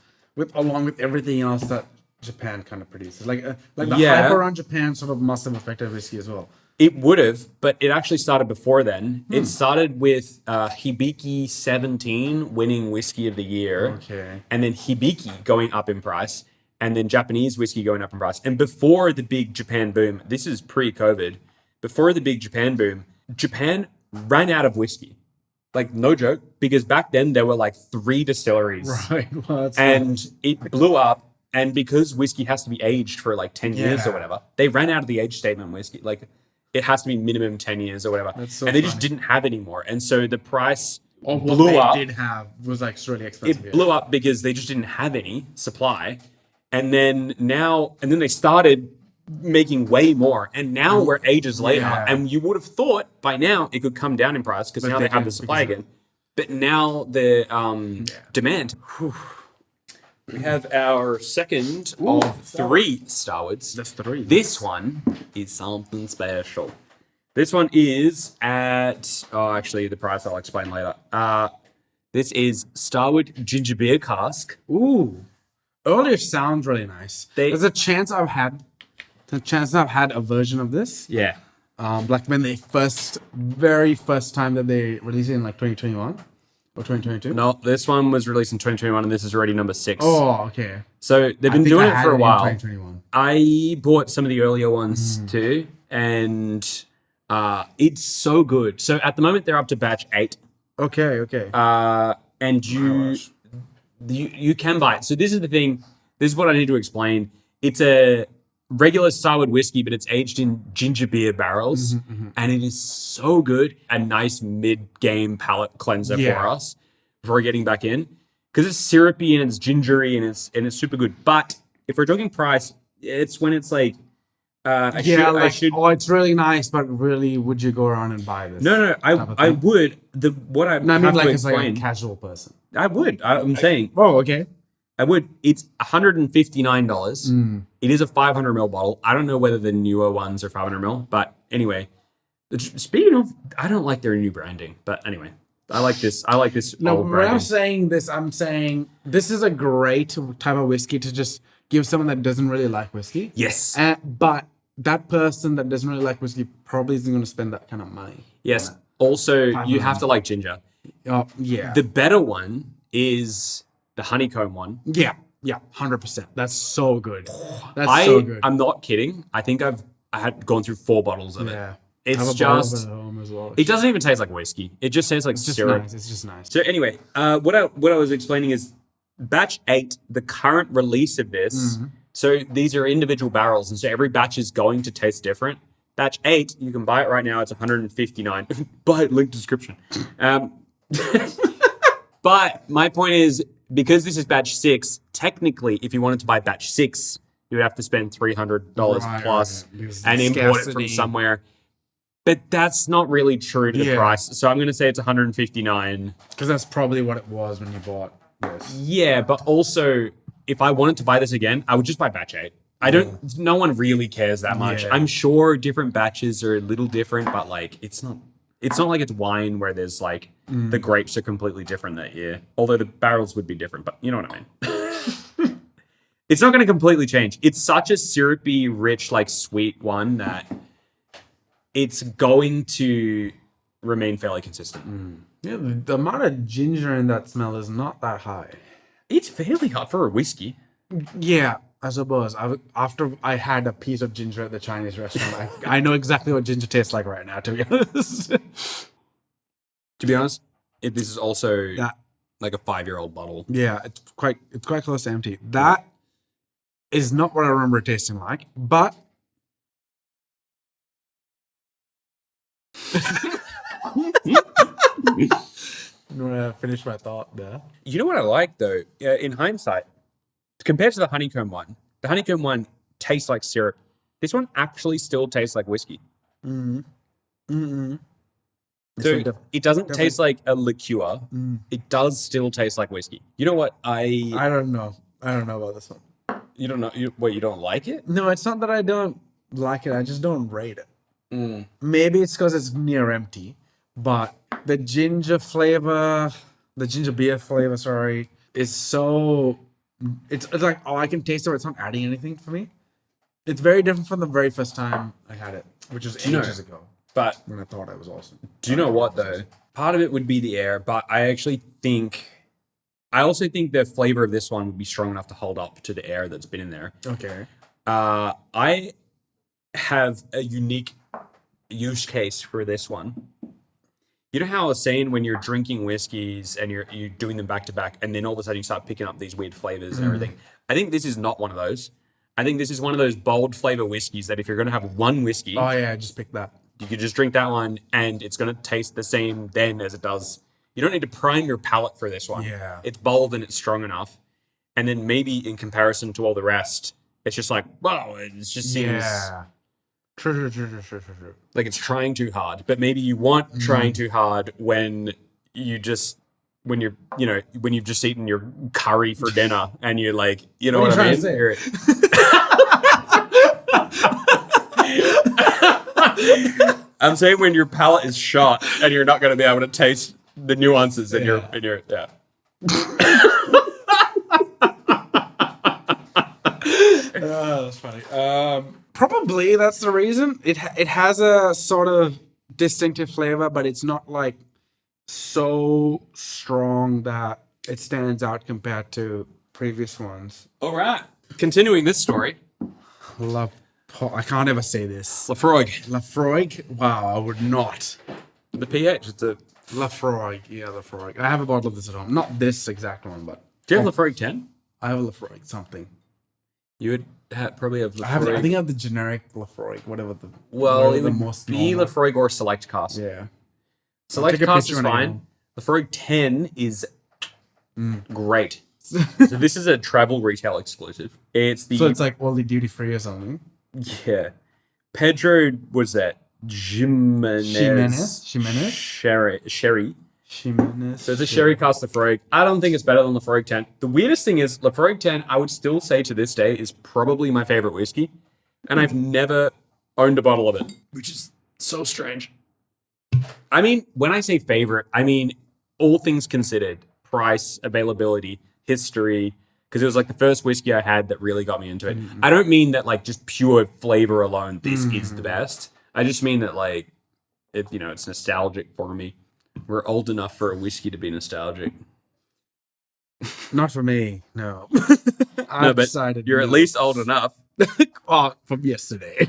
along with everything else that Japan kind of produces. Like the hype around Japan sort of must have affected whiskey as well. It would have, but it actually started before then. It started with Hibiki 17 winning Whiskey of the Year. Okay. And then Hibiki going up in price. And then Japanese whiskey going up in price. And before the big Japan boom, this is pre-COVID, before the big Japan boom, Japan ran out of whiskey. Like, no joke, because back then there were like 3 distilleries. Right. Well, it blew up. And because whiskey has to be aged for like 10 years or whatever, they ran out of the age statement whiskey. Like, it has to be minimum 10 years or whatever. That's so and they just didn't have any more. And so the price blew what up. they did have was like really expensive. It blew up because they just didn't have any supply. And then they started making way more. And now we're ages later. And you would have thought by now it could come down in price because now they have the supply again. But now the demand. We have our second of 3 Starwoods. That's 3. This one is something special. This one is at... Oh, actually, the price I'll explain later. This is Starwood Ginger Beer Cask. Ooh. Earlier sounds really nice. There's a chance I've had a version of this. Yeah. Like when very first time that they released it in like 2021 or 2022. No, this one was released in 2021 and this is already number 6. Oh, okay. So they've been doing it for a while. 2021. I bought some of the earlier ones too, and it's so good. So at the moment they're up to batch 8. Okay. And you can buy it. So this is the thing. This is what I need to explain. It's a regular Starwood whiskey, but it's aged in ginger beer barrels, and it is so good. A nice mid-game palate cleanser for us before getting back in, because it's syrupy and it's gingery and it's super good. But if we're talking price, it's when it's like, it's really nice, but really, would you go around and buy this? No, I would. As like a casual person. I would. I'm saying. Oh, okay. I would. It's $159. It is a 500ml bottle. I don't know whether the newer ones are 500ml, but anyway. Speaking of, I don't like their new branding, but anyway, I like this. No, old when branding. I'm saying this, I'm saying this is a great type of whiskey to just give someone that doesn't really like whiskey. Yes. But that person that doesn't really like whiskey probably isn't going to spend that kind of money. Yes. Also, you have to like ginger. Oh, yeah. The better one is the honeycomb one. Yeah, 100%. That's so good. So good. I'm not kidding. I think I had gone through 4 bottles of it. Yeah. It's just, at home as well. it doesn't even taste like whiskey. It just tastes like syrup. Nice. It's just nice. So anyway, what I was explaining is batch 8, the current release of this. So these are individual barrels, and so every batch is going to taste different. Batch 8, you can buy it right now. It's $159. Buy it, link description. But my point is, because this is batch 6, technically, if you wanted to buy batch 6, you would have to spend $300 plus and import it from somewhere. But that's not really true to the price. So I'm going to say it's $159. Because that's probably what it was when you bought this. Yeah, but also, if I wanted to buy this again, I would just buy batch 8. No one really cares that much. I'm sure different batches are a little different, but like it's not like it's wine where there's like the grapes are completely different that year. Although the barrels would be different, but you know what I mean. It's not going to completely change. It's such a syrupy, rich, like sweet one that it's going to remain fairly consistent. Yeah, the amount of ginger in that smell is not that high. It's fairly hot for a whiskey. Yeah, I suppose. After I had a piece of ginger at the Chinese restaurant, I know exactly what ginger tastes like right now, to be honest. To be honest, this is also That like a 5-year-old bottle. yeah, it's quite close to empty. That is not what I remember it tasting like, but I'm gonna finish my thought there. You know what I like though, in hindsight, compared to the honeycomb one. The honeycomb one tastes like syrup. This one actually still tastes like whiskey. So it doesn't taste like a liqueur. It does still taste like whiskey. You know what? I don't know. I don't know about this one. You don't know. You don't like it? No, it's not that I don't like it. I just don't rate it. Maybe it's because it's near empty, but the ginger beer flavor, sorry, is so. It's like, oh, I can taste it, but it's not adding anything for me. It's very different from the very first time I had it, which was ages ago. But when I thought it was awesome. Do you know what though? Part of it would be the air, but I also think the flavor of this one would be strong enough to hold up to the air that's been in there. Okay. I have a unique use case for this one. You know how I was saying when you're drinking whiskeys and you're doing them back to back, and then all of a sudden you start picking up these weird flavors and everything. I think this is not one of those. I think this is one of those bold flavor whiskeys that if you're going to have one whiskey, oh yeah, just pick that. You could just drink that one and it's going to taste the same then as it does. You don't need to prime your palate for this one. Yeah. It's bold and it's strong enough. And then maybe in comparison to all the rest, it's just like, wow, it just seems True. like it's trying too hard. But maybe you want trying too hard when you've just eaten your curry for dinner and you're like, you know what I mean? I'm saying when your palate is shot and you're not going to be able to taste the nuances in your that's funny. Probably that's the reason. It has a sort of distinctive flavor, but it's not like so strong that it stands out compared to previous ones. All right. Continuing this story. I can't ever say this. Lafroig. Wow, I would not. The pH. It's a Lafroig. Yeah, Lafroig. I have a bottle of this at home. Not this exact one, but do you have Lafroig 10? I have a Lafroig something. You would probably have Lafroig. I think I have the generic Lafroig, whatever the. Well, it the would most be normal. Lafroig or Select Cast. Yeah. Select Take a Cast picture is when I fine. go. Lafroig 10 is great. So this is a travel retail exclusive. It's the So it's like all the duty free or something. yeah. Pedro was that Ximenez? Sherry. Ximenez. So it's a sherry cast Lafroig. I don't think it's better than Lafroig 10. The weirdest thing is Lafroig 10, I would still say to this day, is probably my favorite whiskey. And I've never owned a bottle of it, which is so strange. I mean, when I say favorite, I mean all things considered. Price, availability, history, because it was like the first whiskey I had that really got me into it. I don't mean that like just pure flavor alone, this is the best. I just mean that like, it's nostalgic for me. We're old enough for a whiskey to be nostalgic. Not for me, no. No, but you're at least old enough. From yesterday.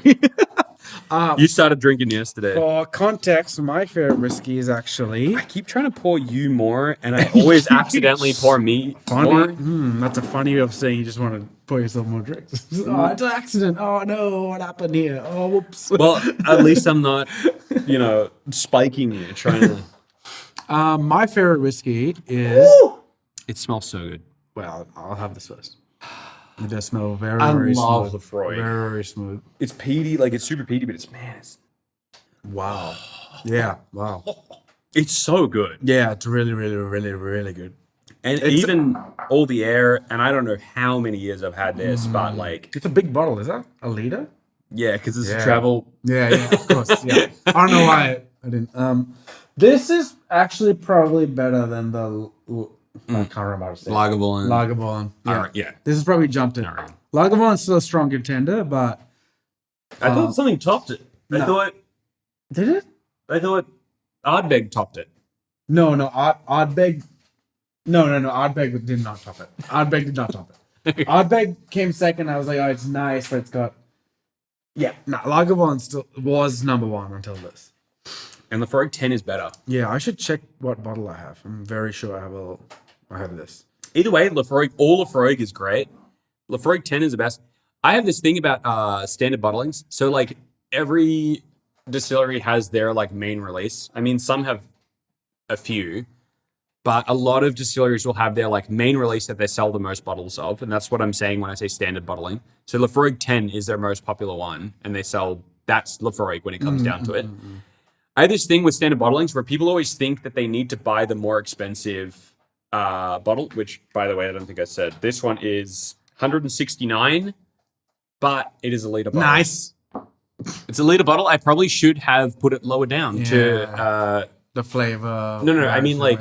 You started drinking yesterday. For context, my favorite whiskey is actually. I keep trying to pour you more, and I always accidentally pour me more. That's a funny way of saying you just want to pour yourself more drinks. Oh, it's an accident. Oh no, what happened here? Oh, whoops. Well, at least I'm not, spiking you, trying to. My favorite whiskey is. It smells so good. Well, I'll have this first. It does smell very, I very love smooth. Lafroig. Very, very smooth. It's peaty, like it's super peaty, but it's wow. Yeah, wow. It's so good. Yeah, it's really, really, really, really good. And even all the air, and I don't know how many years I've had this, but like it's a big bottle. Is that a liter? Yeah, because it's a travel. Yeah, of course. Yeah, I don't know why I didn't. This is actually probably better than the. I can't remember how to say it. Lagavulin. Yeah. This is probably jumped it. Right. Lagavulin's still a strong contender, but I thought something topped it. Did it? I thought Ardbeg topped it. No, Ardbeg. No, Ardbeg did not top it. Ardbeg did not top it. Ardbeg came second. I was like, oh, it's nice, but it's got. Yeah, no, Lagavulin still was number one until this. And Lafroig 10 is better. Yeah, I should check what bottle I have. I'm very sure I have this. Either way, all Lafroig is great. Lafroig 10 is the best. I have this thing about standard bottlings. So like every distillery has their like main release. I mean, some have a few, but a lot of distilleries will have their like main release that they sell the most bottles of. And that's what I'm saying when I say standard bottling. So Lafroig 10 is their most popular one, and that's Lafroig when it comes down to it. I have this thing with standard bottlings where people always think that they need to buy the more expensive bottle, which, by the way, I don't think I said. This one is $169, but it is a liter bottle. Nice. It's a liter bottle. I probably should have put it lower down to the flavor. No. I mean, like,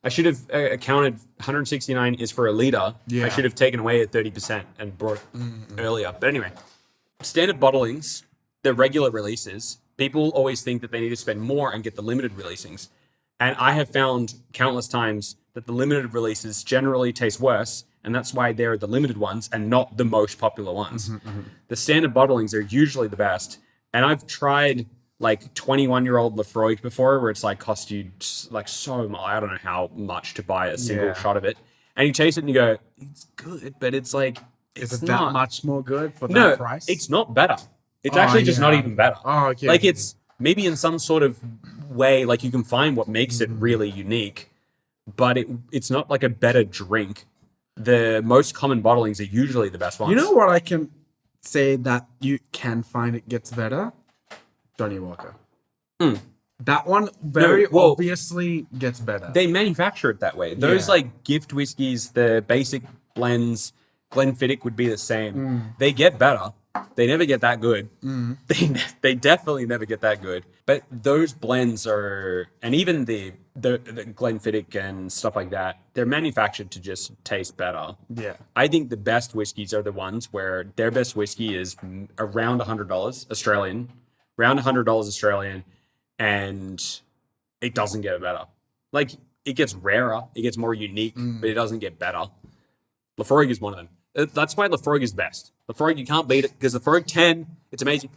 I should have accounted 169 is for a liter. Yeah. I should have taken away at 30% and brought it earlier. But anyway, standard bottlings, the regular releases, people always think that they need to spend more and get the limited releasings. And I have found countless times that the limited releases generally taste worse, and that's why they're the limited ones and not the most popular ones. The standard bottlings are usually the best. And I've tried like 21-year-old Lafroig before, where it's like cost you like so much. I don't know how much to buy a single shot of it. And you taste it and you go, it's good, but it's like, is it that much more good for that price? It's not better. It's actually just not even better. Oh, okay. Like it's maybe in some sort of way, like you can find what makes it really unique, but it's not like a better drink. The most common bottlings are usually the best ones. You know what I can say that you can find it gets better? Johnny Walker. That one very obviously gets better. They manufacture it that way. Those like gift whiskeys, the basic blends, Glenfiddich would be the same. They get better. They never get that good. They definitely never get that good. But those blends are, and even the Glenfiddich and stuff like that, they're manufactured to just taste better. Yeah. I think the best whiskeys are the ones where their best whiskey is around $100 Australian, around $100 Australian, and it doesn't get better. Like, it gets rarer, it gets more unique, but it doesn't get better. Lafroig is one of them. That's why Lafroig is best. Lafroig, you can't beat it, because Lafroig 10, it's amazing.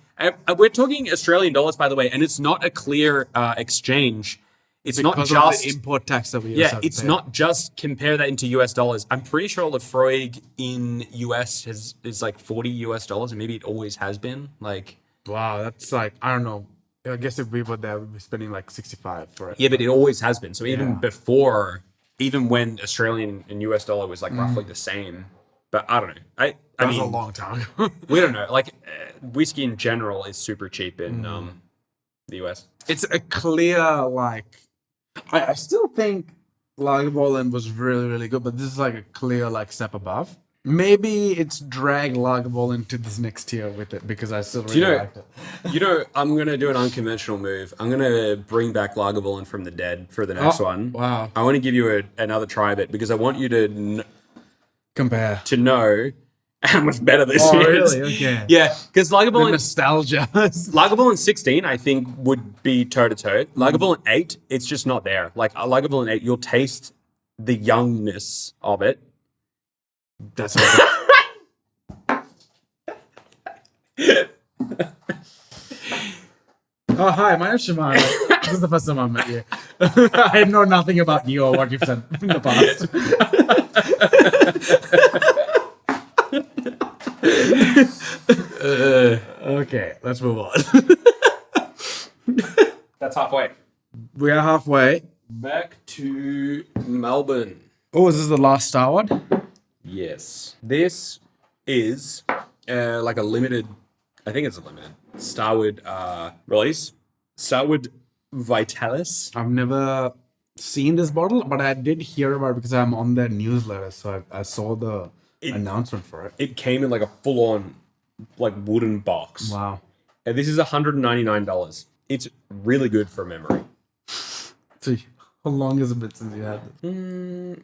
We're talking Australian dollars, by the way, and it's not a clear exchange. It's because not just of the import tax that we it's not just compare that into US dollars. I'm pretty sure Lafroig in US is like $40 US, and maybe it always has been. Like, wow, that's like, I don't know. I guess if we were there, we'd be spending like 65 for it. Yeah, but it always has been. So even before, even when Australian and US dollar was like roughly the same. But I don't know. I mean, a long time ago. We don't know. Like, whiskey in general is super cheap in the US. It's a clear, like, I still think Lagavulin was really, really good, but this is like a clear, like, step above. Maybe it's drag Lagavulin to this next tier with it, because I still really liked it. I'm going to do an unconventional move. I'm going to bring back Lagavulin from the dead for the next one. Wow. I want to give you another try of it, because I want you to compare to know how much better this is. Really? Okay. Yeah, because Lagavulin nostalgia. Lagavulin 16, I think, would be toe to toe. Lagavulin 8, it's just not there. Like Lagavulin 8, you'll taste the youngness of it. That's Oh, hi, my name's Shimano. This is the first time I met you. I know nothing about you or what you've said in the past. Okay, let's move on. That's halfway. We are halfway. Back to Melbourne. Oh, is this the last Star one? Yes. This is like a limited, I think it's a limited Starwood release. Starwood Vitalis. I've never seen this bottle, but I did hear about it because I'm on their newsletter, so I saw the announcement for it. It came in like a full-on like wooden box. Wow. And this is $199. It's really good for memory. So how long has it been since you had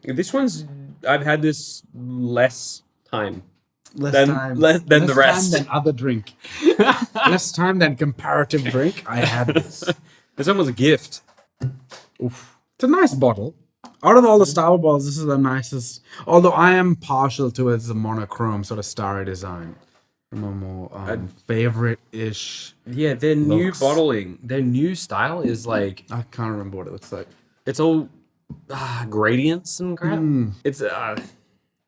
this? I've had this less time. Less than the rest. Less time than other drink. Less time than comparative drink. I had this. This one was a gift. Oof. It's a nice bottle. Out of all the Star Wars bottles, this is the nicest. Although I am partial to its monochrome sort of starry design. More favorite-ish. Yeah, their new Looks. bottling, their new style is like I can't remember what it looks like. it's all gradients and crap. It's they're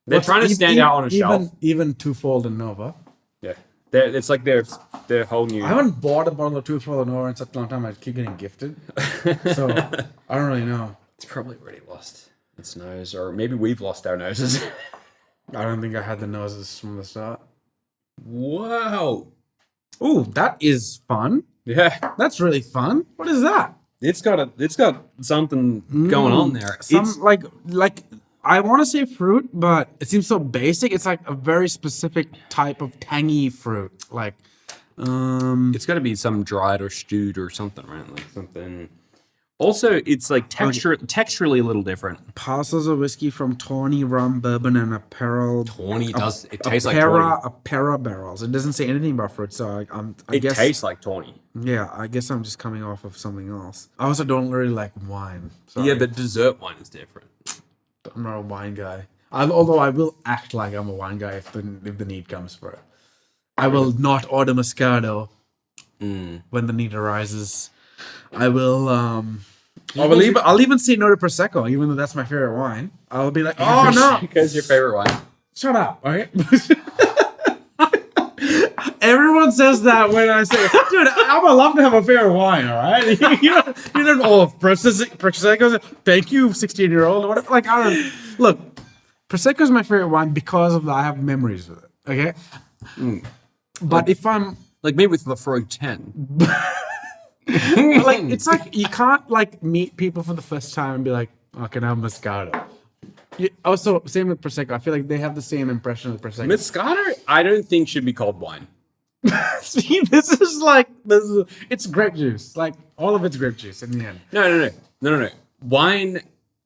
What's trying to stand out on a shelf. Even Twofold and Nova. Yeah, it's like their whole new. I haven't bought a bottle of Twofold and Nova in such a long time. I keep getting gifted, so I don't really know. It's probably already lost its nose, or maybe we've lost our noses. I don't think I had the noses from the start. Wow. Ooh, that is fun. Yeah, That's really fun. What is that? it's got something going on there. Some like I want to say fruit, but it seems so basic. It's like a very specific type of tangy fruit. Like, It's got to be some dried or stewed or something, right? Like something. Also, it's like texturally a little different. parcels of whiskey from tawny rum, bourbon, and apparel. Tawny does it tastes like tawny? Apera barrels. It doesn't say anything about fruit, so I guess Tastes like tawny. yeah. I guess I'm just coming off of something else. I also don't really like wine. Sorry. Yeah, but dessert wine is different. I'm not a wine guy. Although I will act like I'm a wine guy if the need comes for it. I will not order Moscato when the need arises. I will. I'll even say no to Prosecco, even though that's my favorite wine. I'll be like, oh no, Because your favorite wine. shut up, okay? Everyone says that when I say, dude, I would love to have a favorite wine, all right? you don't, Prosecco, thank you, 16-year-old, or whatever. Like, I don't, look, Prosecco is my favorite wine because of I have memories with it, okay? But if I'm, Like me with Lafroig 10. like, it's like, you can't, like, meet people for the first time and be like, oh, can I have Moscato? Also, same with Prosecco. I feel like they have the same impression of Prosecco. Moscato, I don't think should be called wine. See, it's grape juice. Like, all of it's grape juice in the end. No. Wine,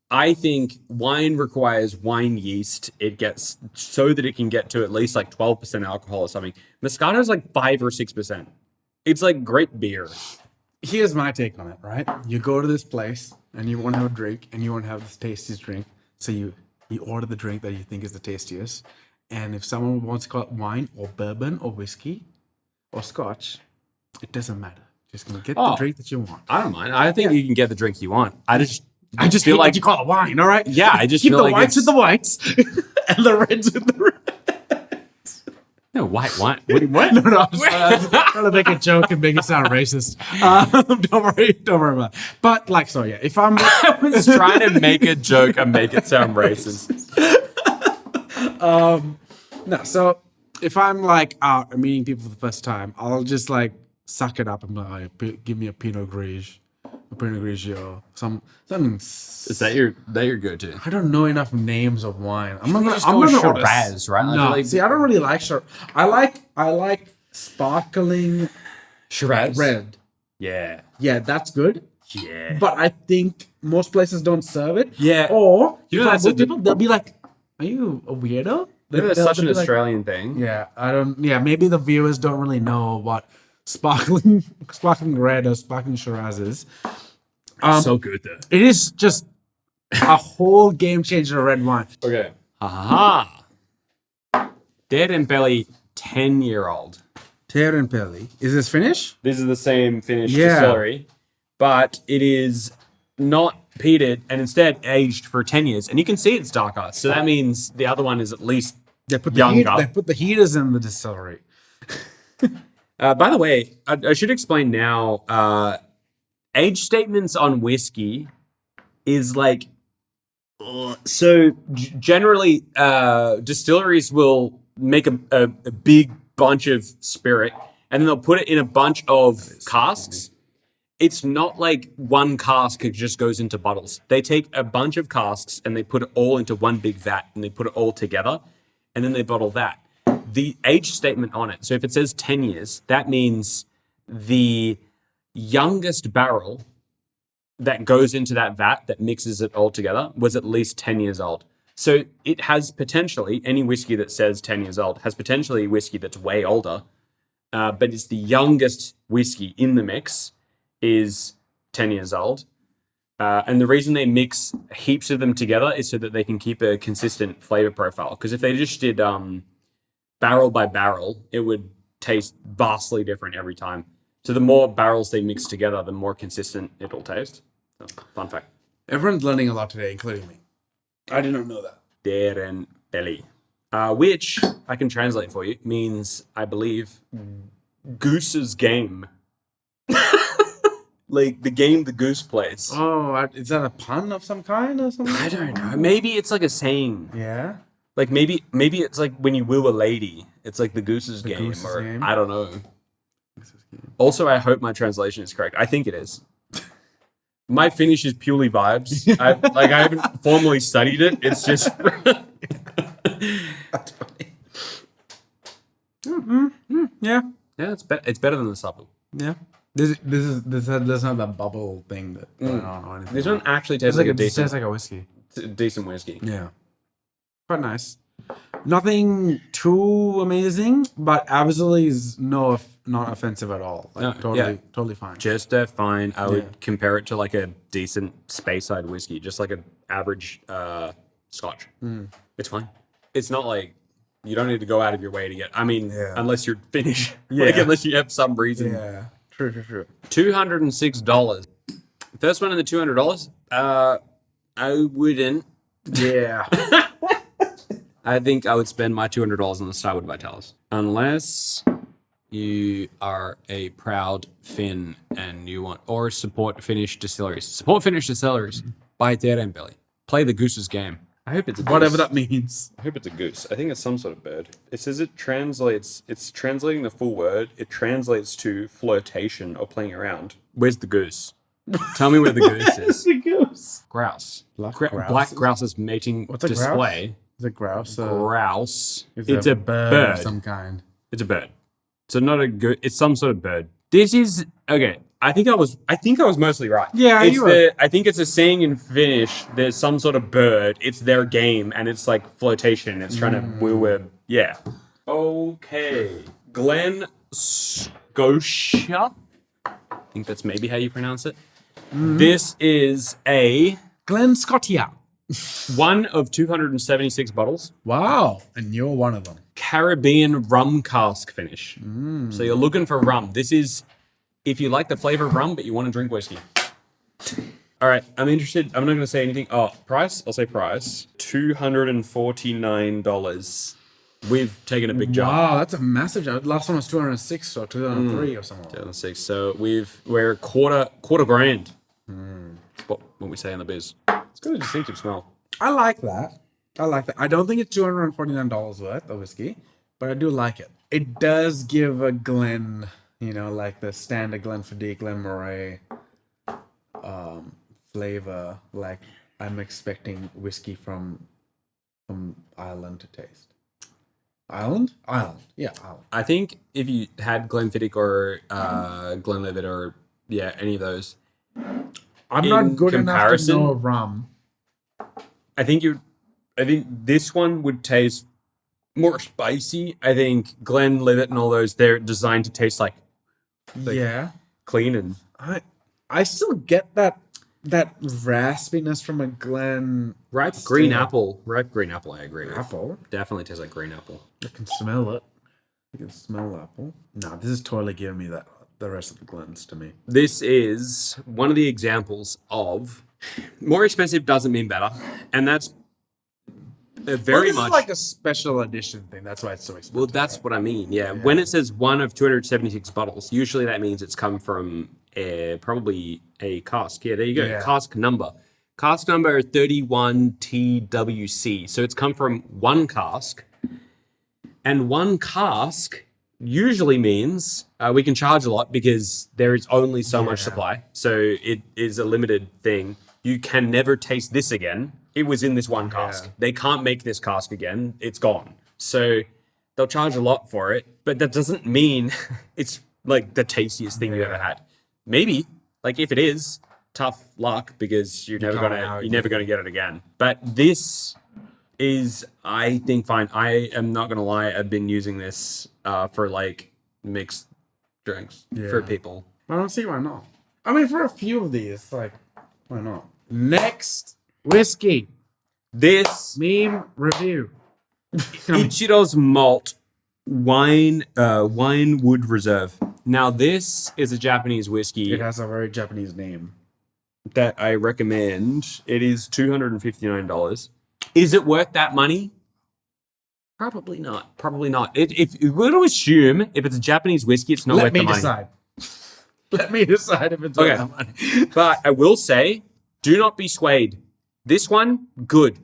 I think wine requires wine yeast. It gets so that it can get to at least like 12% alcohol or something. Moscato is like 5 or 6%. It's like grape beer. Here's my take on it, right? You go to this place and you want to have a drink and you want to have the tastiest drink. So you order the drink that you think is the tastiest. And if someone wants to call it wine or bourbon or whiskey or scotch, it doesn't matter. Just gonna get the drink that you want. I don't mind. I think you can get the drink you want. I just feel like you call it wine, all right? Yeah, I just keep feel the like whites with the whites and the reds with the reds. No, white wine. What? No, I'm trying to make a joke and make it sound racist. Don't worry about it. But like, so yeah, if I'm I was trying to make a joke and make it sound racist. no, so if I'm like out and meeting people for the first time, I'll just like suck it up and be like, oh, give me a Pinot Grigio, something. Is that your go-to? I don't know enough names of wine. I'm gonna order Shiraz, right? No, see, I don't really like Shiraz. I like sparkling Shiraz. red. Yeah. Yeah, that's good. Yeah. But I think most places don't serve it. Yeah. Or You know, if I that's meet people, they'll be like, "Are you a weirdo?" That's They'll such an be like, Australian thing. yeah, I don't. Yeah, maybe the viewers don't really know what sparkling red or sparkling Shiraz is. So good though. It is just a whole game changer of red wine. Okay. Ha. Dead and Belly 10-year-old. Terrenpelli. Is this Finnish? This is the same Finnish distillery, but it is not peated and instead aged for 10 years. And you can see it's darker. So that means the other one is at least younger. They put the heaters in the distillery. By the way, I should explain now, age statements on whiskey is like, generally distilleries will make a big bunch of spirit and then they'll put it in a bunch of casks. It's not like one cask just goes into bottles. They take a bunch of casks and they put it all into one big vat and they put it all together and then they bottle that. The age statement on it, so if it says 10 years, that means the youngest barrel that goes into that vat that mixes it all together was at least 10 years old. So it has potentially, any whiskey that says 10 years old has potentially whiskey that's way older, but it's the youngest whiskey in the mix is 10 years old. And the reason they mix heaps of them together is so that they can keep a consistent flavor profile. Because if they just did barrel by barrel, it would taste vastly different every time. So the more barrels they mix together, the more consistent it'll taste. So, fun fact. Everyone's learning a lot today, including me. I did not know that. Deren belly. Which I can translate for you means, I believe, Goose's game. Like the game the goose plays. Oh, is that a pun of some kind or something? I don't know. Maybe it's like a saying. Yeah. Like maybe it's like when you woo a lady, it's like the goose's game, goose's game. I don't know. Also, I hope my translation is correct. I think it is. My Finnish is purely vibes. I haven't formally studied it. It's just. That's funny. Yeah. Yeah, it's better than the supple. Yeah. This doesn't have that bubble thing that going on or anything. This one actually tastes It like a decent. tastes like a whiskey. Decent whiskey. Yeah. Quite nice. Nothing too amazing, but absolutely is not offensive at all. Like, totally fine. Just fine. I would compare it to like a decent Speyside whiskey, just like an average Scotch. It's fine. It's not like you don't need to go out of your way to get. I mean, unless you're Finnish, like unless you have some reason. Yeah. True. $206. First one in the $200. I wouldn't. Yeah. I think I would spend my $200 on the Starwood Vitalis. Unless you are a proud Finn and you want, or support Finnish distilleries. Support Finnish distilleries. Buy Deren belly. Play the goose's game. I hope it's a goose. Whatever that means. I hope it's a goose. I think it's some sort of bird. It says it translates, it's translating the full word. It translates to flirtation or playing around. Where's the goose? Tell me where the goose is. The goose. Grouse. Black grouse. Black grouse's mating What's a display. Grouse? Is it grouse? Grouse. It's a bird of some kind. It's a bird. So not a good. It's some sort of bird. This is okay. I think I was mostly right. Yeah, it's you were. I think it's a saying in Finnish. There's some sort of bird. It's their game, and it's like flotation. It's trying to woo a Okay, Glen Scotia. I think that's maybe how you pronounce it. This is a Glen Scotia. one of 276 bottles. Wow, and you're one of them. Caribbean rum cask finish. So you're looking for rum. This is if you like the flavor of rum, but you want to drink whiskey. All right, I'm interested. I'm not going to say anything. Oh, price? I'll say price. $249. We've taken a big jump. Wow, that's a massive jump. Last one was 206 or 203 or something. 206. So we're quarter grand. That's what we say in the biz. It's got a distinctive smell. I like that. I don't think it's $249 worth of whiskey, but I do like it. It does give a Glen, like the standard Glenfiddich, Glenmorangie flavor. Like I'm expecting whiskey from Ireland to taste. Ireland? Yeah, Ireland. I think if you had Glenfiddich or Glenlivet or any of those, I'm not good enough to know rum. I think this one would taste more spicy. I think Glenlivet and all those, they're designed to taste like clean and. I still get that raspiness from a Glen. Ripe green apple. I agree with. Apple? Definitely tastes like green apple. I can smell it. You can smell apple. No, this is totally giving me the rest of the Glens to me. This is one of the examples of more expensive doesn't mean better. And that's very much is like a special edition thing. That's why it's so expensive. Well, that's what I mean. Yeah. When it says one of 276 bottles, usually that means it's come from probably a cask. Yeah, there you go. Yeah. Cask number. Cask number 31TWC. So it's come from one cask. And one cask usually means we can charge a lot because there is only so much supply. So it is a limited thing. You can never taste this again. It was in this one cask. They can't make this cask again. It's gone. So they'll charge a lot for it. But that doesn't mean it's like the tastiest thing you've ever had. Maybe, like if it is, tough luck because you're never gonna get it again. But this is, I think, fine. I am not gonna lie. I've been using this for like mixed drinks for people. I don't see why not. I mean, for a few of these, like, why not? Next whiskey. This Meme review. Ichiro's malt Winewood Reserve. Now, this is a Japanese whiskey It has a very Japanese name. that I recommend. It is $259. Is it worth that money? Probably not. Probably not. If you're going to assume if it's a Japanese whiskey, it's not worth the money. Let me decide if it's worth the money. But I will say, do not be swayed. This one, good.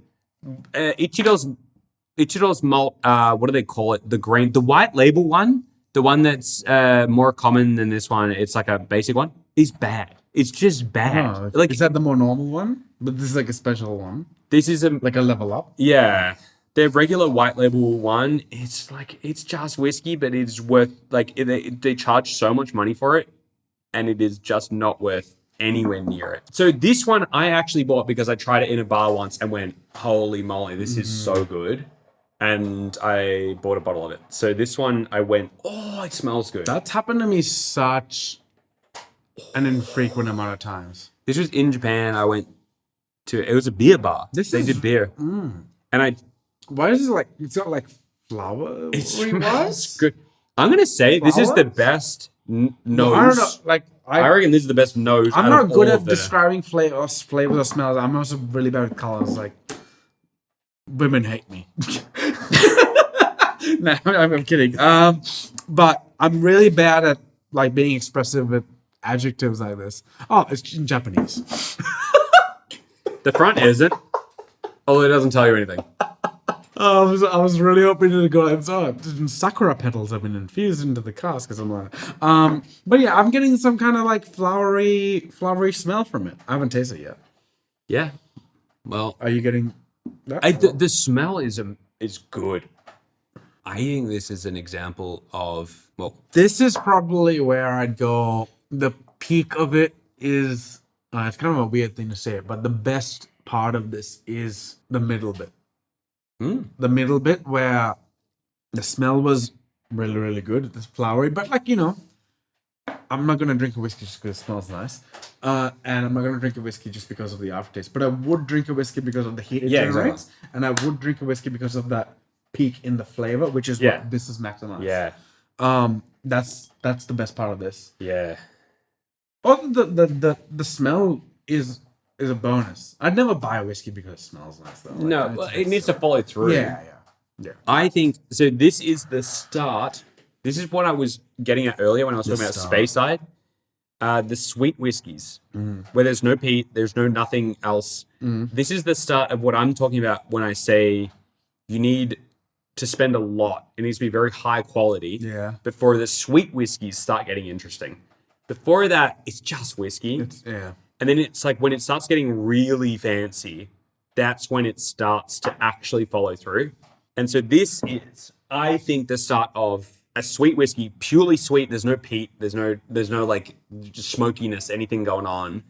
Ichiro's malt, what do they call it? The white label one, the one that's more common than this one, it's like a basic one, is bad. It's just bad. Oh, like, is that the more normal one? But this is like a special one. this is Like a level up? yeah. Their regular white label one, it's just whiskey, but it's worth, like, they charge so much money for it, and it is just not worth anywhere near it. So this one I actually bought because I tried it in a bar once and went, holy moly, this is so good. And I bought a bottle of it. So this one I went, oh, it smells good. That's happened to me such an infrequent amount of times. This was in Japan. I went to, it was a beer bar. They did beer. And Why is it like, it's got like flower? it smells good. I'm going to say this is the best nose. I don't know. Like, I reckon this is the best nose. I'm out not of good all at of the- describing flavors or smells. I'm also really bad with colors. Like, women hate me. No, I'm kidding. But I'm really bad at like being expressive with adjectives like this. Oh, it's in Japanese. The front isn't. Although it doesn't tell you anything. I was really hoping to go and sakura petals have been infused into the cask or something like that. But yeah, I'm getting some kind of like flowery smell from it. I haven't tasted it yet. Yeah. Well, Are you getting that? the smell is good. I think this is an example of, well, This is probably where I'd go. The peak of it is, it's kind of a weird thing to say, but the best part of this is the middle bit. The middle bit where the smell was really, really good. It's flowery, but like, I'm not going to drink a whiskey just because it smells nice. And I'm not going to drink a whiskey just because of the aftertaste. But I would drink a whiskey because of the heat it generates. Exactly. And I would drink a whiskey because of that peak in the flavor, which is what this is maximized. yeah. That's the best part of this. Yeah. Oh, the smell is a bonus. I'd never buy a whiskey because it smells nice though. Like, No, well, it needs to follow through. Yeah. I think, so this is the start. This is what I was getting at earlier when I was talking about Speyside. The sweet whiskies, where there's no peat, there's no nothing else. This is the start of what I'm talking about when I say you need to spend a lot. It needs to be very high quality before the sweet whiskeys start getting interesting. Before that, it's just whiskey. And then it's like when it starts getting really fancy, that's when it starts to actually follow through. And so this is, I think, the start of a sweet whiskey, purely sweet. There's no peat. There's no like just smokiness, anything going on.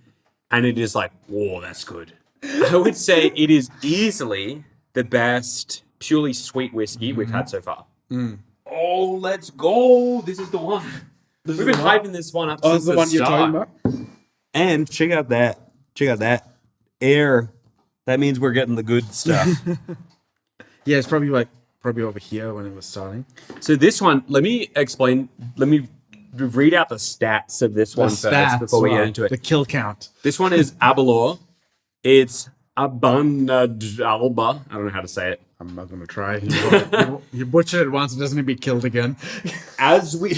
And it is like, whoa, that's good. I would say it is easily the best purely sweet whiskey we've had so far. Oh, let's go. This is the one. We've been hyping this one up since the start. You're talking about? And check out that air. That means we're getting the good stuff. Yeah, it's probably over here when it was starting. So this one, let me read out the stats of this one first before we get into it. The kill count. This one is Abalor. It's Abanadalba. I don't know how to say it. I'm not going to try. You butchered it once, it doesn't need to be killed again. As we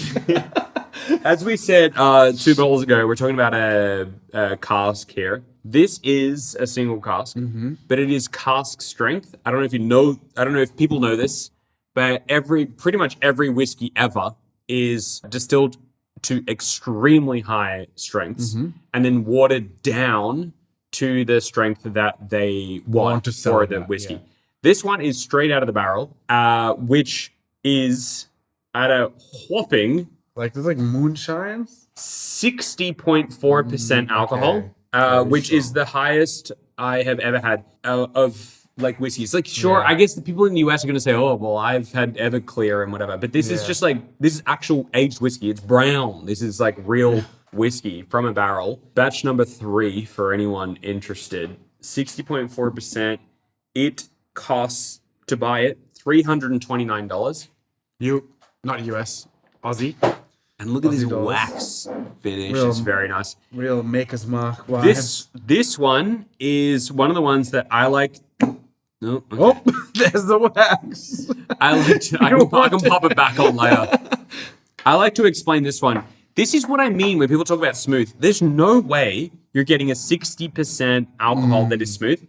said 2 bottles ago, we're talking about a cask here. This is a single cask, but it is cask strength. I don't know if people know this, but pretty much every whiskey ever is distilled to extremely high strengths and then watered down to the strength that they want for the whiskey. Yeah. This one is straight out of the barrel, which is at a whopping there's like moonshines, 60.4% alcohol, which is the highest I have ever had of like whiskeys. Like, sure, I guess the people in the US are going to say, oh, well, I've had Everclear and whatever, but this is just like, this is actual aged whiskey. It's brown. This is like real whiskey from a barrel. Batch number 3 for anyone interested, 60.4%. It costs to buy it $329. not US, Aussie. And look at this Aussie dollars. wax finish. Real- It's very nice. Real maker's mark. Wow, This one is one of the ones that I like. No, okay. Oh, there's the wax. I like to, I can pop it back on later. I like to explain this one. This is what I mean when people talk about smooth. There's no way you're getting a 60% alcohol that is smooth,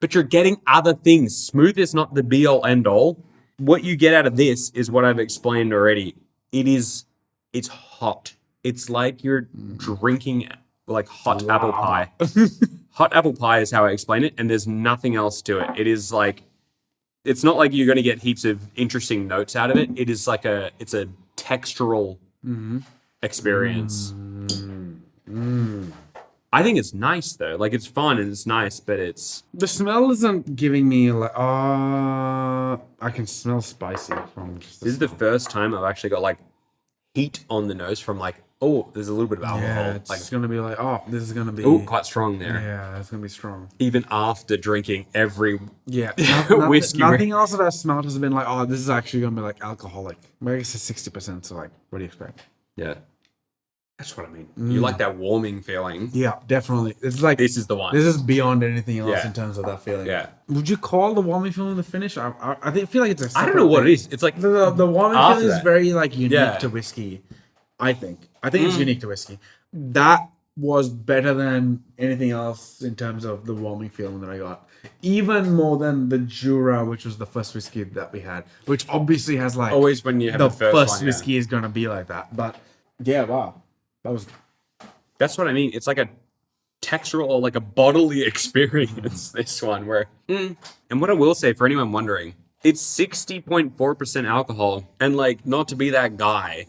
but you're getting other things. Smooth is not the be all end all. What you get out of this is what I've explained already. It's hot. It's like you're drinking like hot apple pie. Hot apple pie is how I explain it, and there's nothing else to it. It is like, it's not like you're going to get heaps of interesting notes out of it. It is like it's a textural experience. I think it's nice though. Like it's fun and it's nice, but The smell isn't giving me like, I can smell spicy from just this is the first time I've actually got like heat on the nose from like, oh, there's a little bit of alcohol. Yeah, it's like, going to be like, oh, this is going to be. oh, quite strong there. Yeah, it's going to be strong. Even after drinking every Yeah. whiskey. Nothing else that I've smelled has been like, oh, this is actually going to be like alcoholic. Maybe it's 60%, so like, what do you expect? Yeah. That's what I mean. You like that warming feeling. Yeah, definitely. It's like, This is the one. this is beyond anything else Yeah. in terms of that feeling. Yeah. Would you call the warming feeling the finish? I feel like it's a I don't know what it is. It's like The warming After feeling is that. very like unique Yeah. to whiskey. I think it's unique to whiskey. That was better than anything else in terms of the warming feeling that I got. Even more than the Jura, which was the first whiskey that we had, which obviously has like always when you have the the first, first one, yeah. whiskey is gonna be like that. But yeah, wow, that was That's what I mean. It's like a textural or like a bodily experience, this one. Where, and what I will say for anyone wondering, it's 60.4% alcohol. And like, not to be that guy,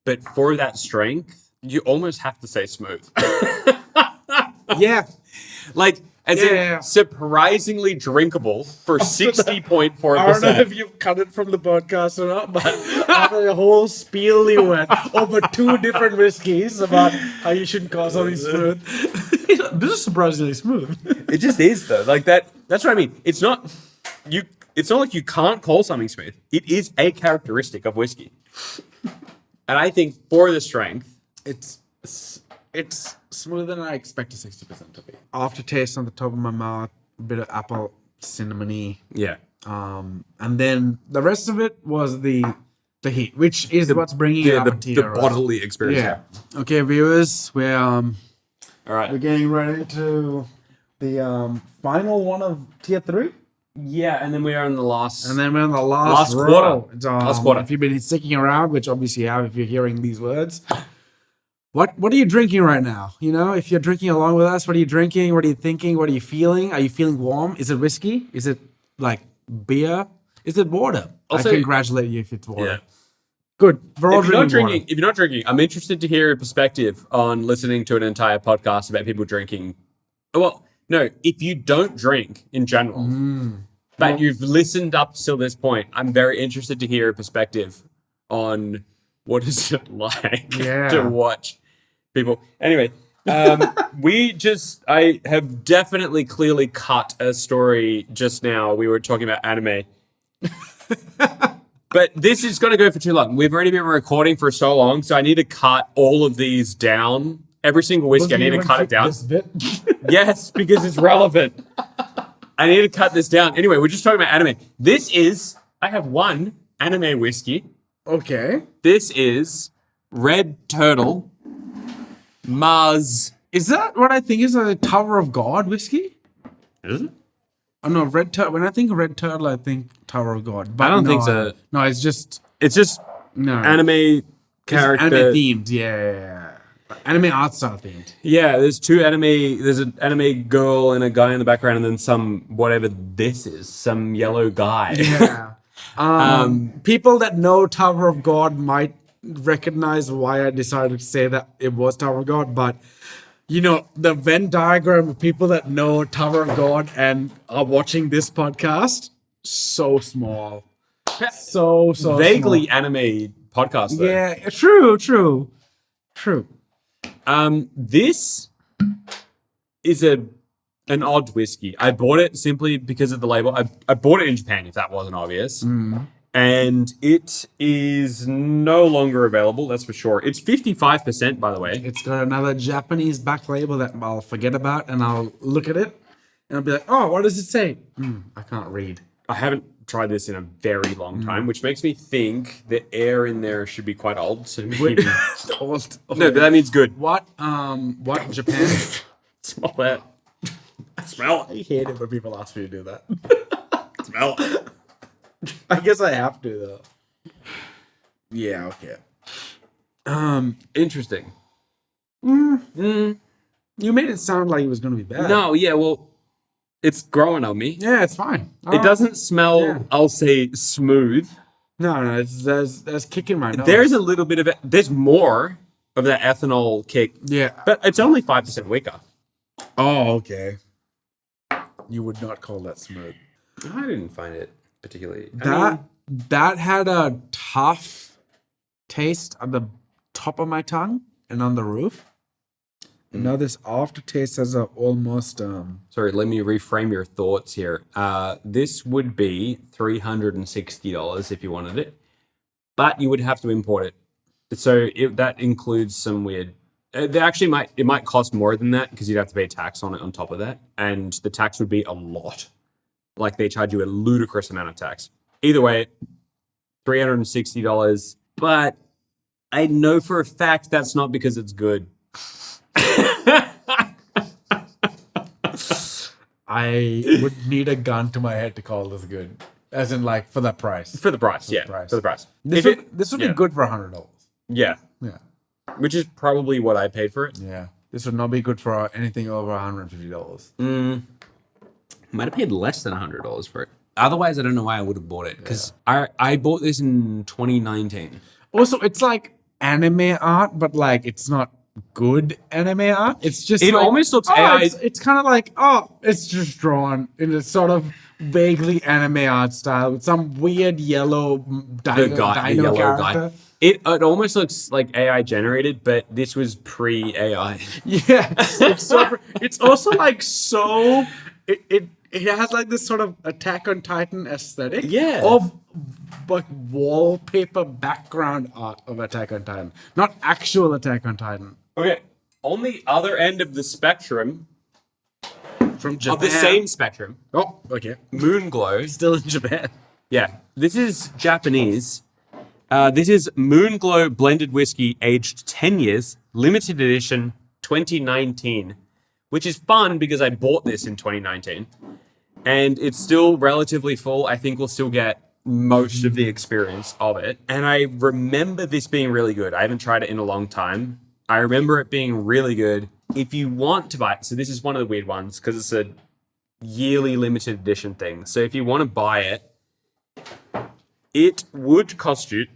but for that strength, you almost have to say smooth. yeah. Like, as Yeah. in surprisingly drinkable for 60.4%. I don't know if you cut it from the podcast or not, but after the whole spiel you went over 2 different whiskeys about how you shouldn't call something smooth. This is surprisingly smooth. It just is though. Like that's what I mean. It's not like you can't call something smooth. It is a characteristic of whiskey. And I think for the strength, It's smoother than I expected 60% to be. Aftertaste on the top of my mouth, a bit of apple cinnamony. yeah. And then the rest of it was the heat, which is what's bringing it up a tier. The bodily experience. Yeah. Okay, viewers, we're All right. we're getting ready to the final one of tier 3. Yeah, and then we are in the last. And then we're in the last Last row. quarter. It's, Last quarter. If you've been sticking around, which obviously you have if you're hearing these words, what are you drinking right now? You know, if you're drinking along with us, what are you drinking? What are you thinking? What are you feeling? Are you feeling warm? Is it whiskey? Is it like beer? Is it water? Also- I congratulate you if it's water. Yeah. Good. We're all If you're not drinking water. if you're not drinking, I'm interested to hear your perspective on listening to an entire podcast about people drinking. Well, no, if you don't drink in general, but you've listened up till this point, I'm very interested to hear a perspective on what is it like Yeah. to watch people. Anyway, I have definitely clearly cut a story just now. We were talking about anime. But this is going to go for too long. We've already been recording for so long, so I need to cut all of these down. Every single whiskey, I need to cut it down. This bit? Yes, because it's relevant. I need to cut this down. Anyway, we're just talking about anime. I have one anime whiskey. Okay. This is Red Turtle Mars. Is that what I think is a Tower of God whiskey? Is it? Oh no, Red Turtle. When I think Red Turtle, I think Tower of God. But I don't no, think so. No, it's just It's just no anime It's character. anime themed. Yeah. Anime art style themed. Yeah, there's there's an anime girl and a guy in the background, and then some whatever this is, some yellow guy. Yeah. People that know Tower of God might recognize why I decided to say that it was Tower of God, but you know, the Venn diagram of people that know Tower of God and are watching this podcast, so small. So Vaguely small. anime podcast though. Yeah, true. This is an odd whiskey. I bought it simply because of the label. I bought it in Japan, if that wasn't obvious. And it is no longer available, that's for sure. It's 55%, by the way. It's got another Japanese back label that I'll forget about, and I'll look at it, and I'll be like, oh, what does it say? I can't read. I haven't tried this in a very long time, which makes me think the air in there should be quite old. So maybe... Old. No, but that means good. What Japan? Smell that. Smell I it. hate it when people ask me to do that. Smell it. I guess I have to, though. Yeah, okay. Interesting. You made it sound like it was going to be bad. No, yeah, well, it's growing on me. Yeah, it's fine. It doesn't smell, I'll say, smooth. No, there's kick in my nose. There's a little bit of it. There's more of that ethanol kick. Yeah. But it's only 5% weaker. Oh, okay. You would not call that smooth. I didn't find it particularly. That had a tough taste on the top of my tongue and on the roof. And now this aftertaste has a almost Sorry, let me reframe your thoughts here. This would be $360 if you wanted it, but you would have to import it. So that includes some weird. They actually might cost more than that because you'd have to pay tax on it on top of that, and the tax would be a lot. Like they charge you a ludicrous amount of tax. Either way, $360. But I know for a fact that's not because it's good. I would need a gun to my head to call this good. As in, like, for that price. For the price, yeah. For the price. This would be good for $100. Yeah. Yeah. Which is probably what I paid for it. Yeah. This would not be good for anything over $150. Might have paid less than $100 for it. Otherwise, I don't know why I would have bought it. Because I bought this in 2019. Also, it's like anime art, but like it's not good anime art. It's just It like, almost looks AI. It's kind of like, it's just drawn in a sort of vaguely anime art style with some weird yellow dino yellow character. guy. It almost looks like AI generated, but this was pre-AI. Yeah, it's also like so. It has like this sort of Attack on Titan aesthetic. Yeah. Of like wallpaper background art of Attack on Titan, not actual Attack on Titan. Okay. On the other end of the spectrum, From Japan. of the same spectrum, Oh, okay. Moonglow. Still in Japan. Yeah, this is Japanese. This is Moonglow blended whiskey, aged 10 years, limited edition, 2019, which is fun because I bought this in 2019, and it's still relatively full. I think we'll still get most of the experience of it. And I remember this being really good. I haven't tried it in a long time. I remember it being really good. If you want to buy it, so this is one of the weird ones because it's a yearly limited edition thing. So if you want to buy it, it would cost you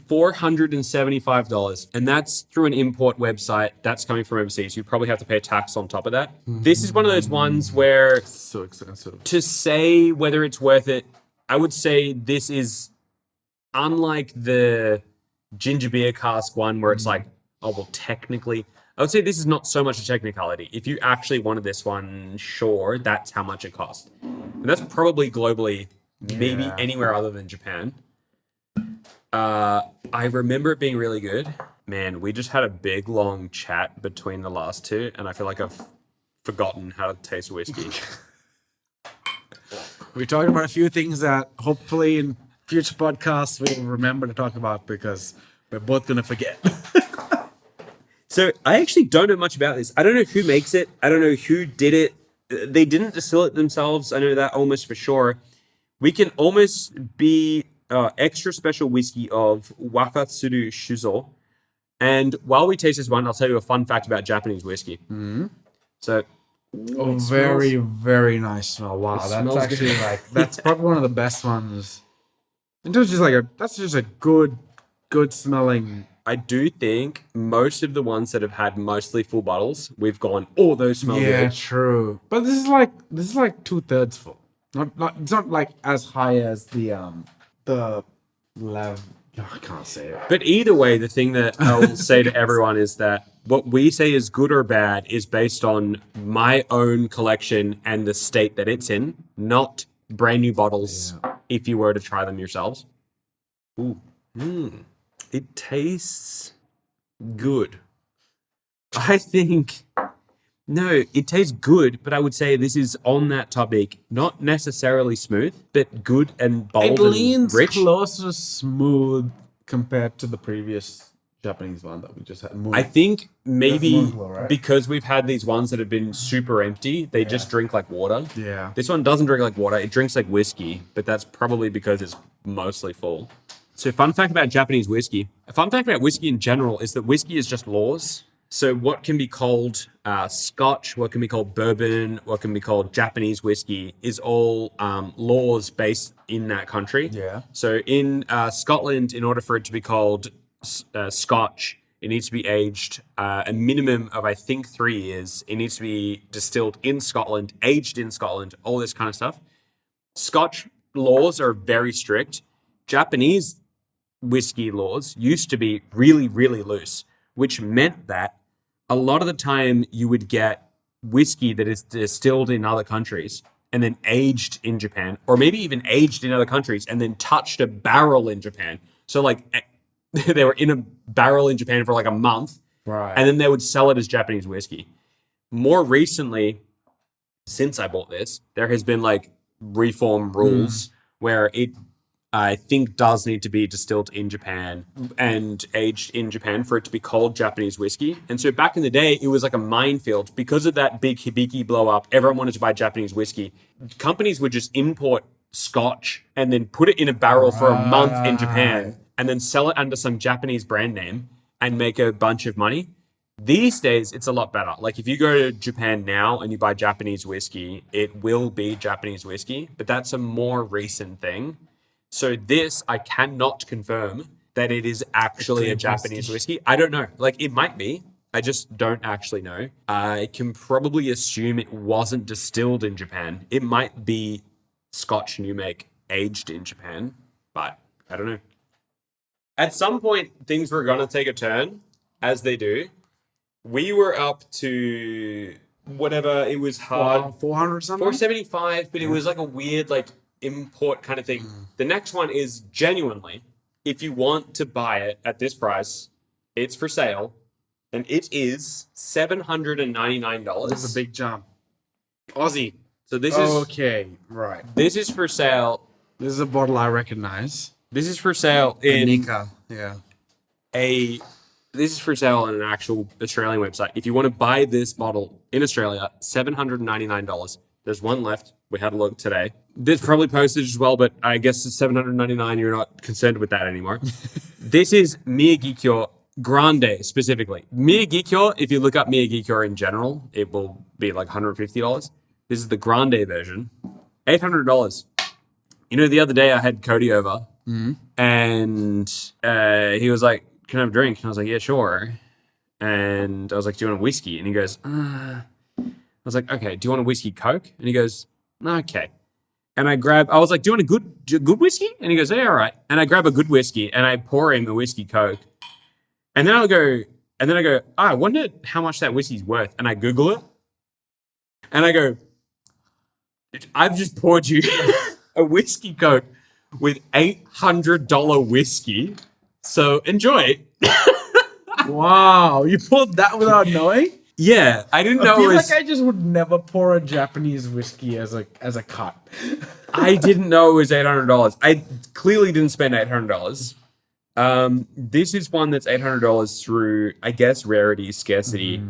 $475, and that's through an import website that's coming from overseas. You'd probably have to pay tax on top of that. This is one of those ones where So expensive. to say whether it's worth it, I would say this is unlike the ginger beer cask one where it's like, oh, well, technically, I would say this is not so much a technicality. If you actually wanted this one, sure, that's how much it cost. And that's probably globally, maybe anywhere other than Japan. I remember it being really good. Man, we just had a big, long chat between the last two, and I feel like I've forgotten how to taste whiskey. We're talking about a few things that hopefully in future podcasts we'll remember to talk about because we're both going to forget. So I actually don't know much about this. I don't know who makes it. I don't know who did it. They didn't distill it themselves. I know that almost for sure. We can almost be extra special whiskey of Wakatsuru Shuzo. And while we taste this one, I'll tell you a fun fact about Japanese whiskey. Mm-hmm. So, very, very nice smell. Wow, that's smells actually good. like that's probably one of the best ones. And that's just a good smelling. I do think most of the ones that have had mostly full bottles, we've gone, oh, those smell Yeah, good. true. But this is like 2/3 full. Not it's not like as high as the lev. I can't say it. But either way, the thing that I will say to everyone is that what we say is good or bad is based on my own collection and the state that it's in, not brand new bottles if you were to try them yourselves. Ooh. It tastes good. I think... No, it tastes good, but I would say this is on that topic, not necessarily smooth, but good and bold It and leans rich. closer smooth compared to the previous Japanese one that we just had. I think maybe Moonglow, right? because we've had these ones that have been super empty, they just drink like water. Yeah. This one doesn't drink like water. It drinks like whiskey, but that's probably because it's mostly full. So fun fact about Japanese whiskey. A fun fact about whiskey in general is that whiskey is just laws. So what can be called Scotch, what can be called bourbon, what can be called Japanese whiskey is all laws based in that country. Yeah. So in Scotland, in order for it to be called Scotch, it needs to be aged a minimum of, I think, 3 years. It needs to be distilled in Scotland, aged in Scotland, all this kind of stuff. Scotch laws are very strict. Japanese whiskey laws used to be really, really loose, which meant that a lot of the time you would get whiskey that is distilled in other countries and then aged in Japan, or maybe even aged in other countries and then touched a barrel in Japan. So like they were in a barrel in Japan for like a month, Right. and then they would sell it as Japanese whiskey. More recently, since I bought this, there has been like reform rules where it, I think, does need to be distilled in Japan and aged in Japan for it to be called Japanese whiskey. And so back in the day, it was like a minefield. Because of that big Hibiki blow up, everyone wanted to buy Japanese whiskey. Companies would just import Scotch and then put it in a barrel for a month in Japan and then sell it under some Japanese brand name and make a bunch of money. These days, it's a lot better. Like if you go to Japan now and you buy Japanese whiskey, it will be Japanese whiskey, but that's a more recent thing. So this, I cannot confirm that it is actually a Japanese whiskey. I don't know. Like it might be. I just don't actually know. I can probably assume it wasn't distilled in Japan. It might be Scotch new make aged in Japan, but I don't know. At some point, things were going to take a turn, as they do. We were up to whatever, it was hard. 400 something? 475, but it was like a weird like import kind of thing. The next one is genuinely, if you want to buy it at this price, it's for sale, and it is $799. That's a big jump. Aussie. So this is Okay, right. this is for sale. This is a bottle I recognize. This is for sale in Nika. Yeah. this is for sale on an actual Australian website. If you want to buy this bottle in Australia, $799. There's one left. We had a look today. There's probably postage as well, but I guess it's $799. You're not concerned with that anymore. This is Miyagikyo Grande specifically. Miyagikyo, if you look up Miyagikyo in general, it will be like $150. This is the Grande version. $800. You know, the other day I had Cody over and he was like, "Can I have a drink?" And I was like, "Yeah, sure." And I was like, "Do you want a whiskey?" And he goes, I was like, "Okay, do you want a whiskey Coke?" And he goes, "Okay." And I was like, "Do you want a good whiskey?" And he goes, "Yeah, all right." And I grab a good whiskey and I pour him a whiskey Coke. And then I go, I wonder how much that whiskey's worth. And I Google it. And I go, "I've just poured you a whiskey Coke with $800 whiskey. So enjoy." Wow, you pulled that without knowing? Yeah, I didn't I know feel it was. like I just would never pour a Japanese whiskey as a cut. I didn't know it was $800. I clearly didn't spend $800. This is one that's $800 through, I guess, rarity, scarcity.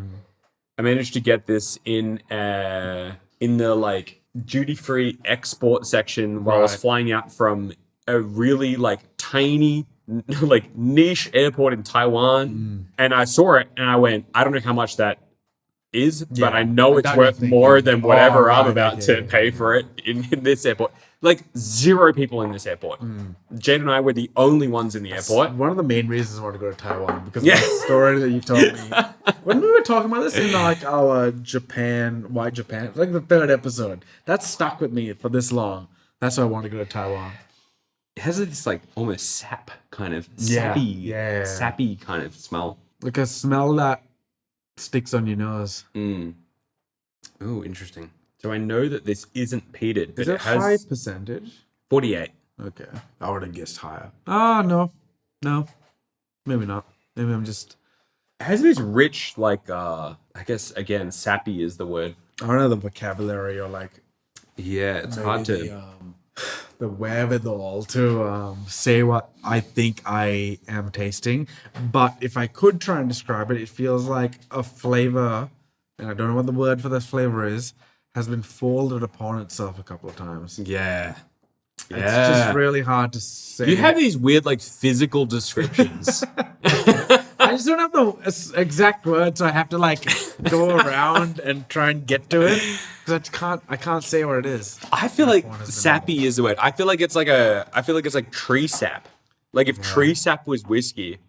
I managed to get this in the like duty-free export section while I was flying out from a really like tiny, like niche airport in Taiwan, and I saw it and I went, I don't know how much that is, but I know it's worth more than whatever I'm about to pay for it in this airport. Like 0 people in this airport. Jade and I were the only ones in the airport. One of the main reasons I want to go to Taiwan because of the story that you told me. When we were talking about this in like our Why Japan, like the 3rd episode, that stuck with me for this long. That's why I want to go to Taiwan. It has this like almost sap kind of sappy kind of smell. Like a smell that sticks on your nose. Oh, interesting. So I know that this isn't peated, but Is it it has high percentage? 48. Okay. I would have guessed higher. Oh, no. No. Maybe not. Maybe I'm just... It has this rich, like, I guess, again, sappy is the word. I don't know the vocabulary or like... Yeah, it's hard maybe to... the wherewithal to say what I think I am tasting. But if I could try and describe it, it feels like a flavor, and I don't know what the word for this flavor is, has been folded upon itself a couple of times. Yeah. It's just really hard to say. You have these weird, like, physical descriptions. I just don't have the exact words, so I have to like go around and try and get to it because I can't say what it is. I feel like sappy is the word. I feel like it's like tree sap. Like if tree sap was whiskey,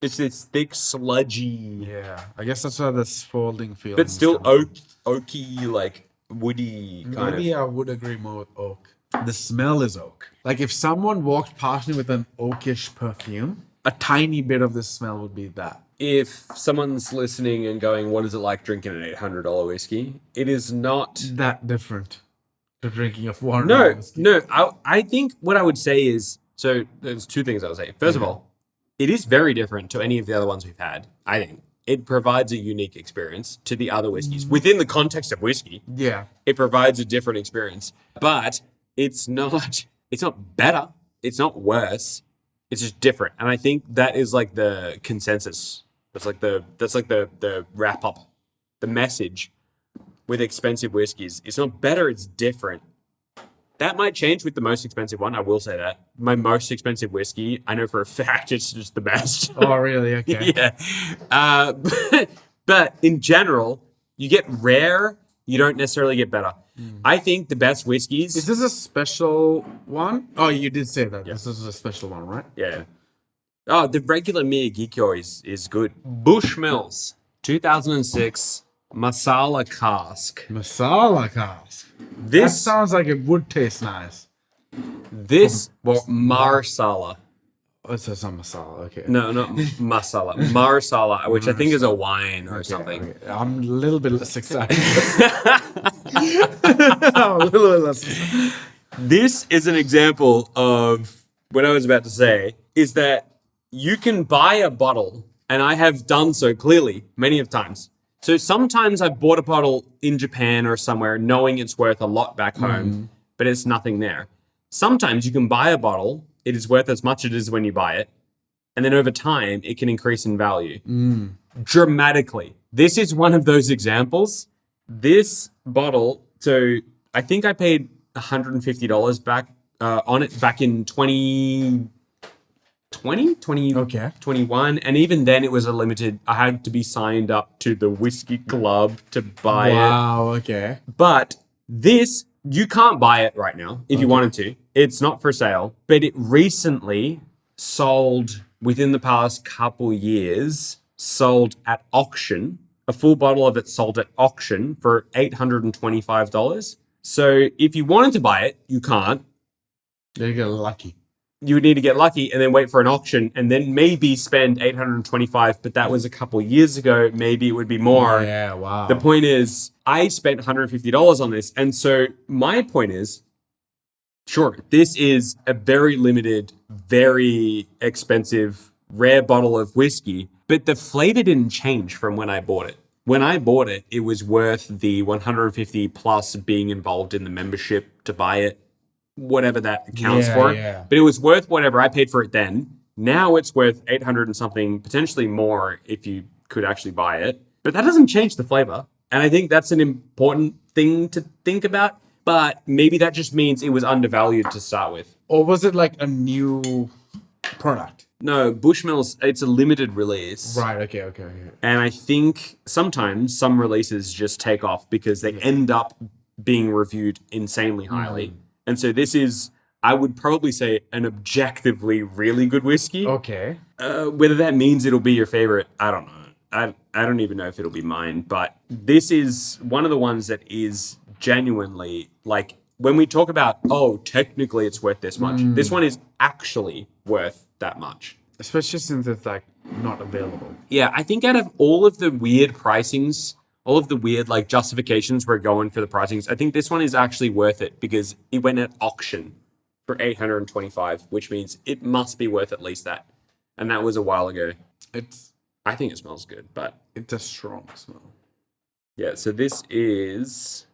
it's this thick, sludgy. Yeah, I guess that's why this folding feeling. But still oaky, like woody kind Maybe of. I would agree more with oak. The smell is oak. Like if someone walked past me with an oakish perfume, a tiny bit of this smell would be that. If someone's listening and going, what is it like drinking an $800 whiskey? It is not that different to drinking a $400 whiskey. No. I think what I would say is, so there's two things I would say. First of all, it is very different to any of the other ones we've had, I think. It provides a unique experience to the other whiskeys. Within the context of whiskey, yeah, it provides a different experience. But it's not better. It's not worse. It's just different. And I think that is like the consensus. That's like the wrap up, the message with expensive whiskeys. It's not better, it's different. That might change with the most expensive one. I will say that. My most expensive whiskey, I know for a fact it's just the best. Oh, really? Okay. Yeah. But in general, you get rare, you don't necessarily get better. I think the best whiskeys... Is this a special one? Oh, you did say that. Yeah. This is a special one, right? Yeah. Oh, the regular Miyagikyo is good. Bushmills, 2006 Masala Cask. Masala cask. That sounds like it would taste nice. Marsala. Oh, it says on masala. Okay. No, not masala. Marsala, which I think is a wine or something. Okay. I'm a little bit less excited. I'm a little bit less excited. This is an example of what I was about to say, is that you can buy a bottle, and I have done so clearly many of times. So sometimes I've bought a bottle in Japan or somewhere knowing it's worth a lot back home, but it's nothing there. Sometimes you can buy a bottle, it is worth as much as it is when you buy it, and then over time, it can increase in value dramatically. This is one of those examples. This bottle, so I think I paid $150 back on it back in 2021, and even then it was a limited. I had to be signed up to the whiskey club to buy it. Wow, okay. But this, you can't buy it right now if you wanted to. It's not for sale, but it recently sold within the past couple years, sold at auction. A full bottle of it sold at auction for $825. So if you wanted to buy it, you can't. You get lucky. You would need to get lucky and then wait for an auction and then maybe spend $825, but that was a couple years ago. Maybe it would be more. Yeah, wow. The point is, I spent $150 on this. And so my point is, sure, this is a very limited, very expensive, rare bottle of whiskey, but the flavor didn't change from when I bought it. When I bought it, it was worth the $150 plus being involved in the membership to buy it. Whatever that accounts for. Yeah. But it was worth whatever I paid for it then. Now it's worth 800 and something, potentially more if you could actually buy it. But that doesn't change the flavor. And I think that's an important thing to think about. But maybe that just means it was undervalued to start with. Or was it like a new product? No, Bushmills, it's a limited release. Right, okay. And I think sometimes some releases just take off because they end up being reviewed insanely highly. And so this is, I would probably say, an objectively really good whiskey. Okay. Whether that means it'll be your favorite, I don't know. I don't even know if it'll be mine. But this is one of the ones that is genuinely, like, when we talk about, oh, technically it's worth this much, this one is actually worth that much. Especially since it's, like, not available. Yeah, I think out of all of the weird pricings, all of the weird like justifications we're going for the pricings, I think this one is actually worth it because it went at auction for $825, which means it must be worth at least that. And that was a while ago. I think it smells good, but It's a strong smell. yeah. So this is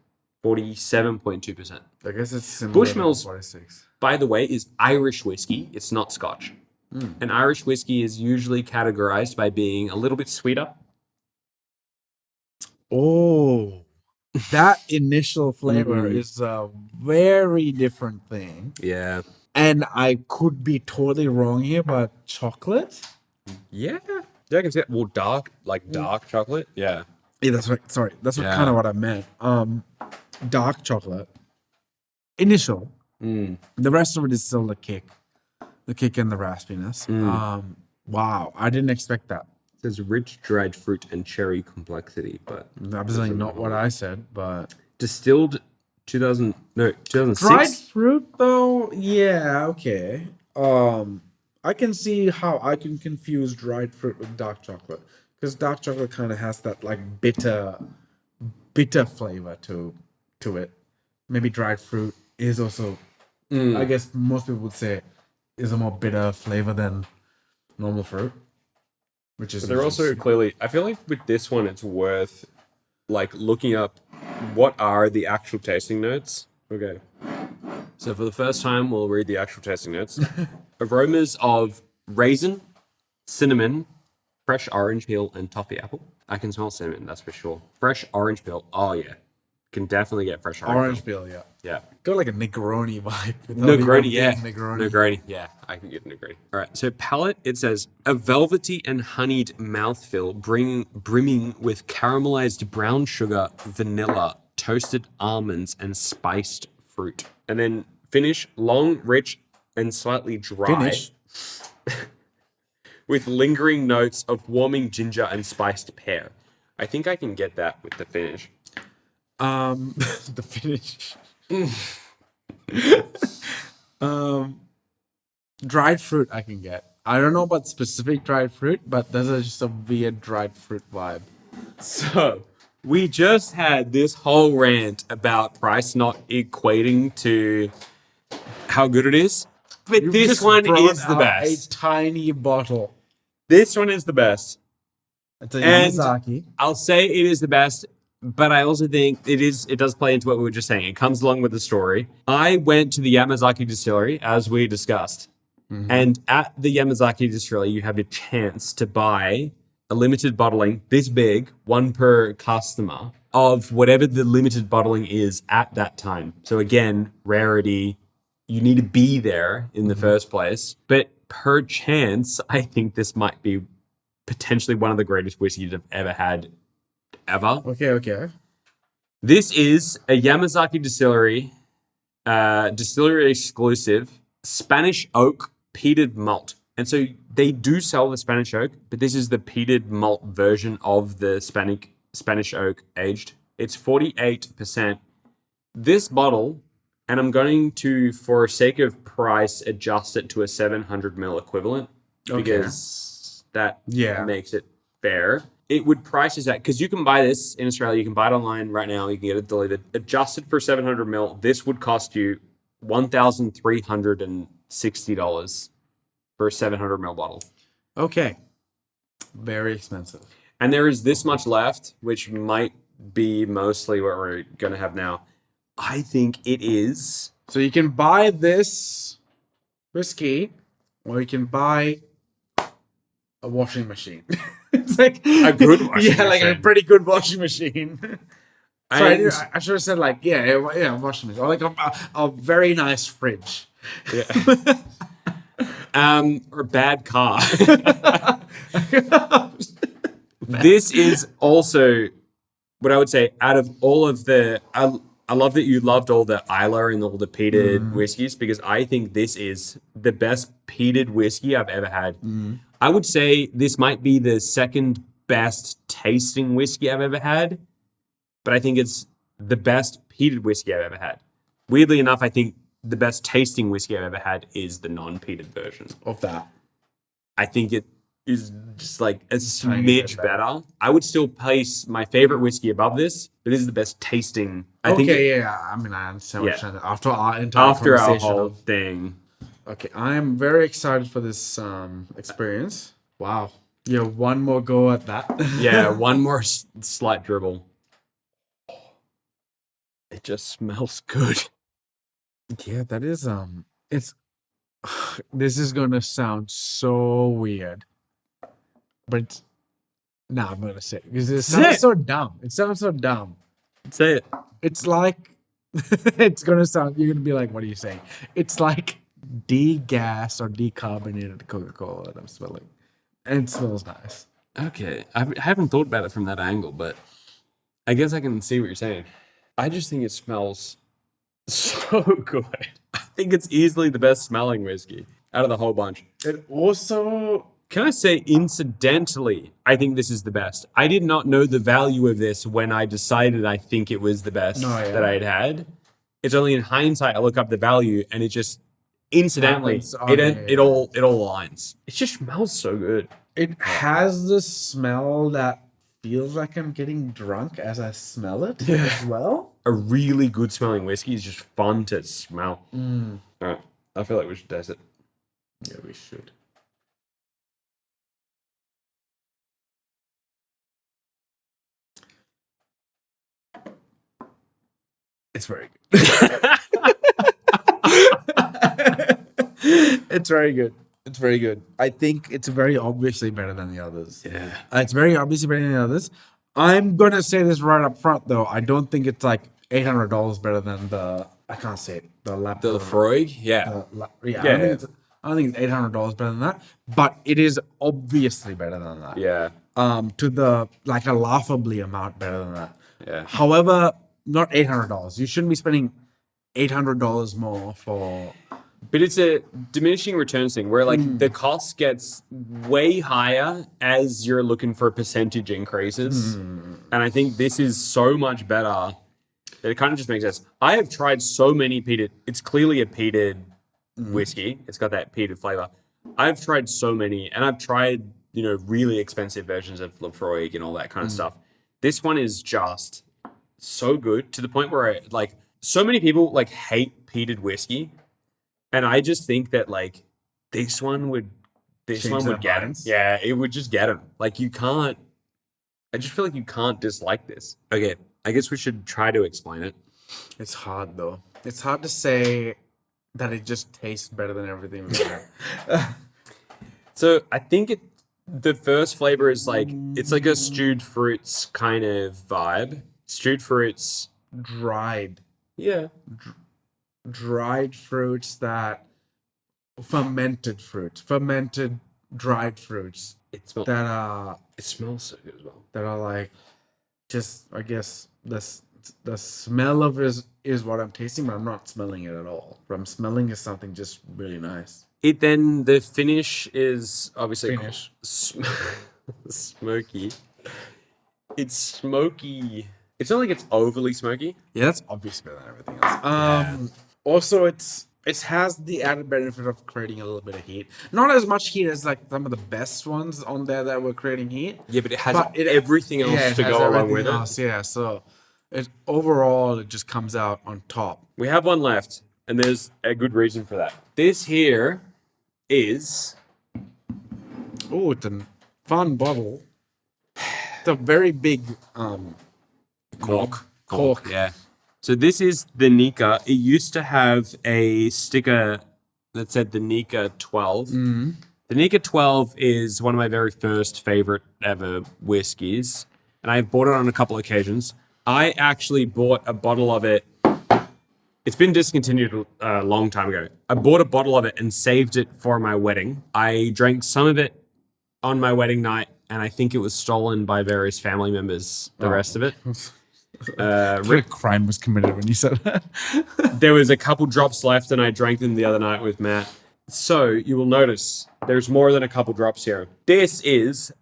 47.2%. I guess it's similar Bushmills, to 46. by the way, is Irish whiskey. It's not Scotch. And Irish whiskey is usually categorized by being a little bit sweeter. Oh, that initial flavor is a very different thing. Yeah. And I could be totally wrong here, but chocolate? Yeah. Yeah, I can see it. Well, dark chocolate. Yeah. Yeah, that's right. Sorry, that's Yeah. kind of what I meant. Dark chocolate. Initial. The rest of it is still the kick and the raspiness. Wow, I didn't expect that. It says rich dried fruit and cherry complexity, but Obviously not what I said, but distilled 2006. dried fruit though, yeah, okay. I can see how I can confuse dried fruit with dark chocolate because dark chocolate kind of has that like bitter flavor to it. Maybe dried fruit is also, I guess most people would say, is a more bitter flavor than normal fruit. Which is But they're also clearly, I feel like with this one, it's worth like looking up what are the actual tasting notes. Okay. So for the first time, we'll read the actual tasting notes. Aromas of raisin, cinnamon, fresh orange peel, and toffee apple. I can smell cinnamon, that's for sure. Fresh orange peel. Oh, yeah. Can definitely get fresh orange peel, yeah. Yeah. Got like a Negroni vibe. Negroni, yeah. Negroni. Negroni, yeah. I can get Negroni. All right. So palate, it says a velvety and honeyed mouthfeel, brimming with caramelized brown sugar, vanilla, toasted almonds, and spiced fruit. And then finish, long, rich, and slightly dry. Finish. With lingering notes of warming ginger and spiced pear. I think I can get that with the finish. The finish. Dried fruit I can get. I don't know about specific dried fruit, but there's just a weird dried fruit vibe. So we just had this whole rant about price not equating to how good it is. But You this just one brought is the out best. A tiny bottle. This one is the best. It's a And Yamazaki. I'll say it is the best, but I also think it does play into what we were just saying. It comes along with the story. I went to the Yamazaki distillery, as we discussed. And at the Yamazaki distillery, you have a chance to buy a limited bottling this big, one per customer, of whatever the limited bottling is at that time. So again, rarity, you need to be there in the first place. But per chance, I think this might be potentially one of the greatest whiskeys I've ever had, ever. Okay. This is a Yamazaki distillery exclusive Spanish oak peated malt. And so they do sell the Spanish oak, but this is the peated malt version of the Spanish oak aged. It's 48%. This bottle, and I'm going to, for sake of price, adjust it to a 700 ml equivalent because that makes it fair. It would price this at, because you can buy this in Australia, you can buy it online right now, you can get it delivered. Adjusted for 700 ml, this would cost you $1,360 for a 700 ml bottle. Okay. Very expensive. And there is this much left, which might be mostly what we're going to have now. I think it is. So you can buy this whiskey, or you can buy a washing machine. It's like a good washing machine. like a pretty good washing machine. Sorry, I should have said like washing machine, or like a very nice fridge. Yeah. Or a bad car. This is also what I would say out of all of the. I love that you loved all the Isla and all the peated whiskeys, because I think this is the best peated whiskey I've ever had. I would say this might be the second best tasting whiskey I've ever had, but I think it's the best peated whiskey I've ever had. Weirdly enough, I think the best tasting whiskey I've ever had is the non-peated version Of that. I think is just like a Tiny bit smidge better. I would still place my favorite whiskey above this, but this is the best tasting. I think I mean, I understand what you're saying. After our entire after our conversation whole thing. Okay, I'm very excited for this experience. Wow. Yeah, one more go at that. Yeah, one more slight dribble. It just smells good. Yeah, that is it's this is gonna sound so weird. But I'm gonna say it because it sounds so dumb. It sounds so dumb. Say it. It's like it's gonna sound you're gonna be like, what are you saying? It's like degas or decarbonated Coca-Cola that I'm smelling. And it smells nice. Okay. I haven't thought about it from that angle, but I guess I can see what you're saying. I just think it smells so good. I think it's easily the best smelling whiskey out of the whole bunch. It also Can I say, incidentally, I think this is the best. I did not know the value of this when I decided I think it was the best that I had. It's only in hindsight I look up the value, and it just incidentally it all aligns. It just smells so good. It has the smell that feels like I'm getting drunk as I smell it as well. A really good smelling whiskey is just fun to smell. All right, I feel like we should taste it. Yeah, we should. It's very good. It's very good. It's very good. I think it's very obviously better than the others. Yeah. It's very obviously better than the others. I'm going to say this right up front, though. I don't think it's like $800 better than I can't say it. The Lafroig? Yeah. I don't think it's $800 better than that. But it is obviously better than that. Yeah. To the, like a laughably amount better than that. Yeah. However, not $800. You shouldn't be spending $800 more for. But it's a diminishing returns thing where like the cost gets way higher as you're looking for percentage increases. And I think this is so much better that it kind of just makes sense. I have tried so many peated. It's clearly a peated whiskey. It's got that peated flavor. I've tried so many, and I've tried, really expensive versions of Lafroig and all that kind of stuff. This one is just so good to the point where so many people hate peated whiskey. And I just think that this one would get him. Yeah, it would just get him. I just feel like you can't dislike this. Okay, I guess we should try to explain it. It's hard though. It's hard to say that it just tastes better than everything. So I think the first flavor is it's like a stewed fruits kind of vibe. Stewed fruits, dried. Yeah. Dried fruits that fermented dried fruits. It smells so good as well. That are I guess the smell of it is what I'm tasting, but I'm not smelling it at all. What I'm smelling is something just really nice. The finish is obviously smoky. It's smoky. It's not like it's overly smoky. Yeah, that's obviously better than everything else. Also, it has the added benefit of creating a little bit of heat. Not as much heat as some of the best ones on there that were creating heat. Yeah, but it has everything else to go along with it. Yeah, so overall it just comes out on top. We have one left, and there's a good reason for that. This here is... Oh, it's a fun bottle. It's a very big cork. Yeah. So this is the Nika. It used to have a sticker that said the Nika 12. The Nika 12 is one of my very first favorite ever whiskeys, and I've bought it on a couple occasions. I actually bought a bottle of it. It's been discontinued a long time ago. I bought a bottle of it and saved it for my wedding. I drank some of it on my wedding night, and I think it was stolen by various family members, the rest of it. Crime was committed when you said that. There was a couple drops left, and I drank them the other night with Matt. So you will notice there's more than a couple drops here. This is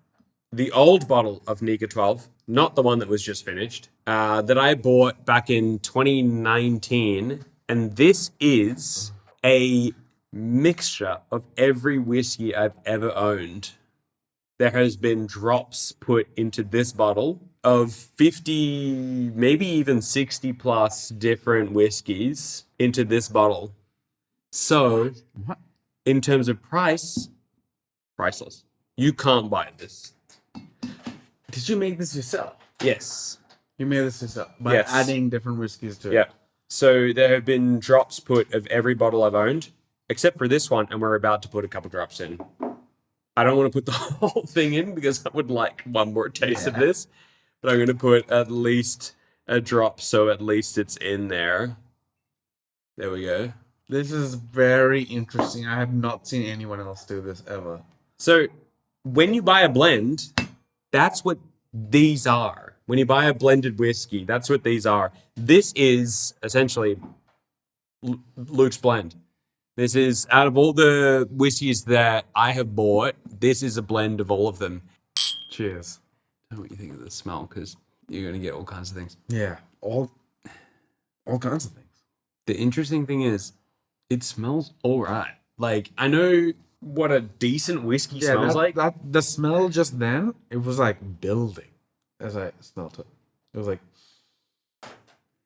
the old bottle of Nika 12, not the one that was just finished, that I bought back in 2019. And this is a mixture of every whiskey I've ever owned there has been drops put into this bottle of 50, maybe even 60 plus different whiskeys into this bottle. So, What? in terms of price, priceless. You can't buy this. Did you make this yourself? Yes. You made this yourself by Yes. adding different whiskeys to it. Yeah. So there have been drops put of every bottle I've owned, except for this one, and we're about to put a couple drops in. I don't want to put the whole thing in because I would like one more taste of this, but I'm going to put at least a drop, so at least it's in there. There we go. This is very interesting. I have not seen anyone else do this ever. So when you buy a blend, that's what these are. When you buy a blended whiskey, that's what these are. This is essentially Luke's blend. This is, out of all the whiskeys that I have bought, this is a blend of all of them. Cheers. Tell me what you think of the smell, because you're going to get all kinds of things. Yeah, all kinds of things. The interesting thing is, it smells all right. Like, I know what a decent whiskey smells like. The smell just then, it was like building as I smelled it. It was like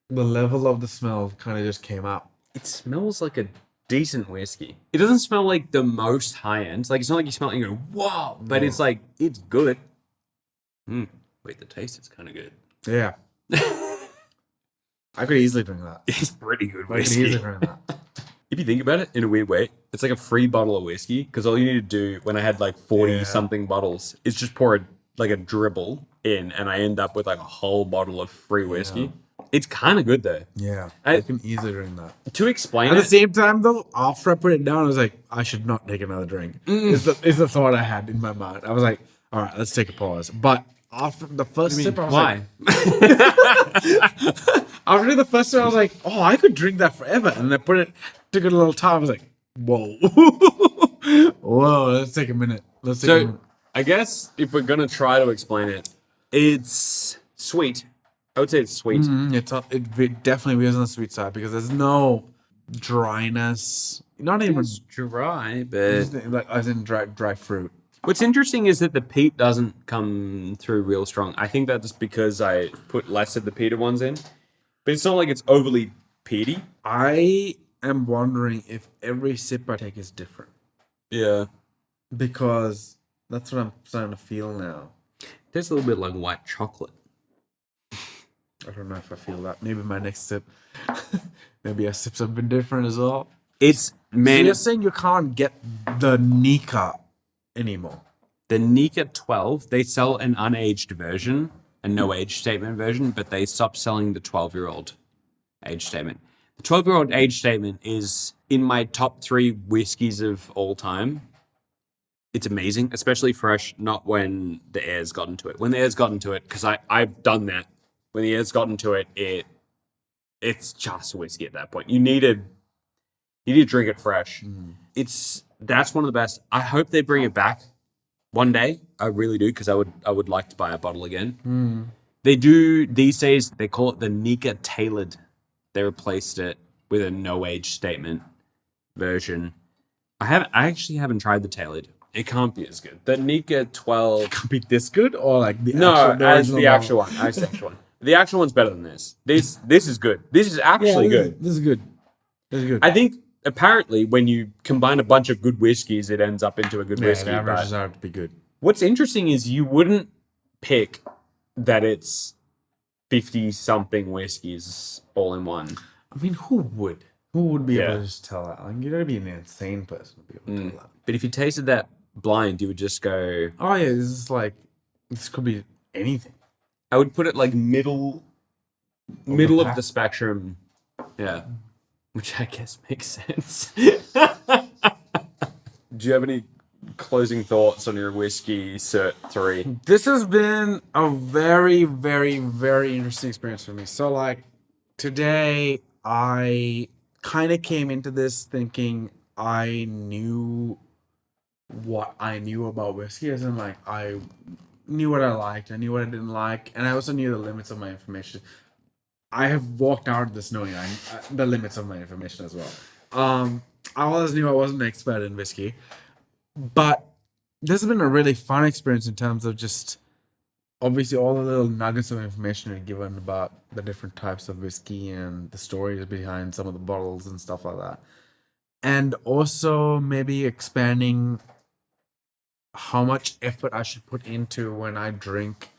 the level of the smell kind of just came out. It smells like a decent whiskey. It doesn't smell like the most high end. Like, it's not like you smell it and you go, whoa, but it's like, it's good. Wait, the taste is kind of good. Yeah. I could easily drink that. It's pretty good I could whiskey. easily drink that. If you think about it in a weird way, it's like a free bottle of whiskey, because all you need to do when I had like 40 something bottles is just pour a dribble in, and I end up with like a whole bottle of free whiskey. It's kind of good though. Yeah, I can easily drink that. To explain At the it, same time, though, after I put it down, I was like, I should not take another drink. It's the thought I had in my mind. I was like, all right, let's take a pause. But after the first sip, I was why? after the first sip, I was like, oh, I could drink that forever. And then took it a little time. I was like, whoa. Whoa, let's take a minute. So I guess if we're gonna try to explain it, it's sweet. I would say it's sweet. It definitely is on the sweet side because there's no dryness. Not even It's dry, but like as in dry fruit. what's interesting is that the peat doesn't come through real strong. I think that's because I put less of the peated ones in. But it's not like it's overly peaty. I am wondering if every sip I take is different. Yeah. Because that's what I'm starting to feel now. Tastes a little bit like white chocolate. I don't know if I feel that. Maybe my next sip, maybe our sips have been different as well. It's, man, So you're saying you can't get the Nika anymore? the Nika 12, they sell an unaged version, a no age statement version, but they stopped selling the 12-year-old age statement. The 12-year-old age statement is in my top 3 whiskeys of all time. It's amazing, especially fresh, not when the air's gotten to it. When the air's gotten to it, because I've done that. When the air's gotten to it, it's just whiskey at that point. You need to drink it fresh. That's one of the best. I hope they bring it back one day. I really do, because I would like to buy a bottle again. They do these days. They call it the Nika Tailored. They replaced it with a no age statement version. I actually haven't tried the tailored. It can't be as good. The Nika 12 Could be this good or like the No, actual, as the original actual one. As the actual one. The actual one's better than this. This is good. This is actually good. This is good. This is good. I think apparently when you combine a bunch of good whiskeys, it ends up into a good whiskey. the but averages are to be good. what's interesting is you wouldn't pick that it's 50-something whiskeys all in one. I mean, who would? Who would be able Yeah. to just tell that? Like, you gotta be an insane person to be able to tell that. But if you tasted that blind, you would just go... Oh yeah, this could be anything. I would put it like middle of pack? the spectrum. Yeah. Which I guess makes sense. Do you have any closing thoughts on your whiskey cert 3? This has been a very, very, very interesting experience for me. So like today I kind of came into this thinking I knew what I knew about whiskey, as in like I knew what I liked, I knew what I didn't like, and I also knew the limits of my information. I have walked out of this knowing the limits of my information as well. I always knew I wasn't an expert in whiskey, but this has been a really fun experience in terms of just obviously all the little nuggets of information you're given about the different types of whiskey and the stories behind some of the bottles and stuff like that. And also maybe expanding how much effort I should put into when I drink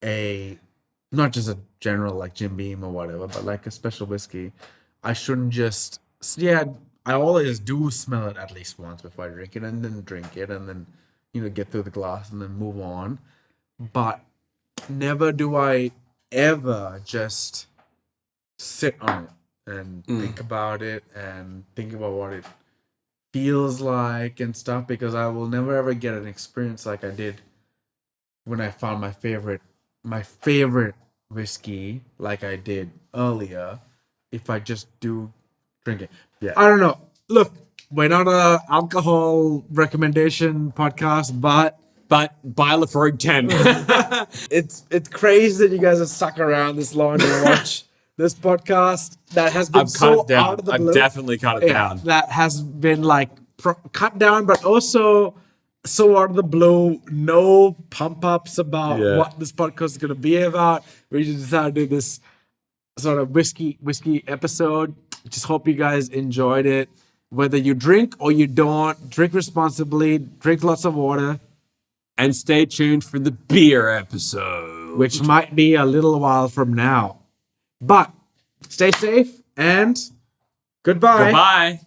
a not just a general like Jim Beam or whatever, but like a special whiskey. I shouldn't just I always do smell it at least once before I drink it and then drink it and then get through the glass and then move on. But never do I ever just sit on it and think about it and think about what it feels like and stuff, because I will never ever get an experience like I did when I found my favorite whiskey like I did earlier if I just do drink it. Yeah. I don't know. Look, we're not a alcohol recommendation podcast, but buy Lafroig 10. it's crazy that you guys have stuck around this long to watch this podcast that has been out of the blue. I've definitely cut it down. That has been like cut down, but also so out of the blue, no pump ups about what this podcast is going to be about. We just decided to do this sort of whiskey episode. Just hope you guys enjoyed it. Whether you drink or you don't, drink responsibly, drink lots of water. And stay tuned for the beer episode, which might be a little while from now. But stay safe and goodbye. Goodbye.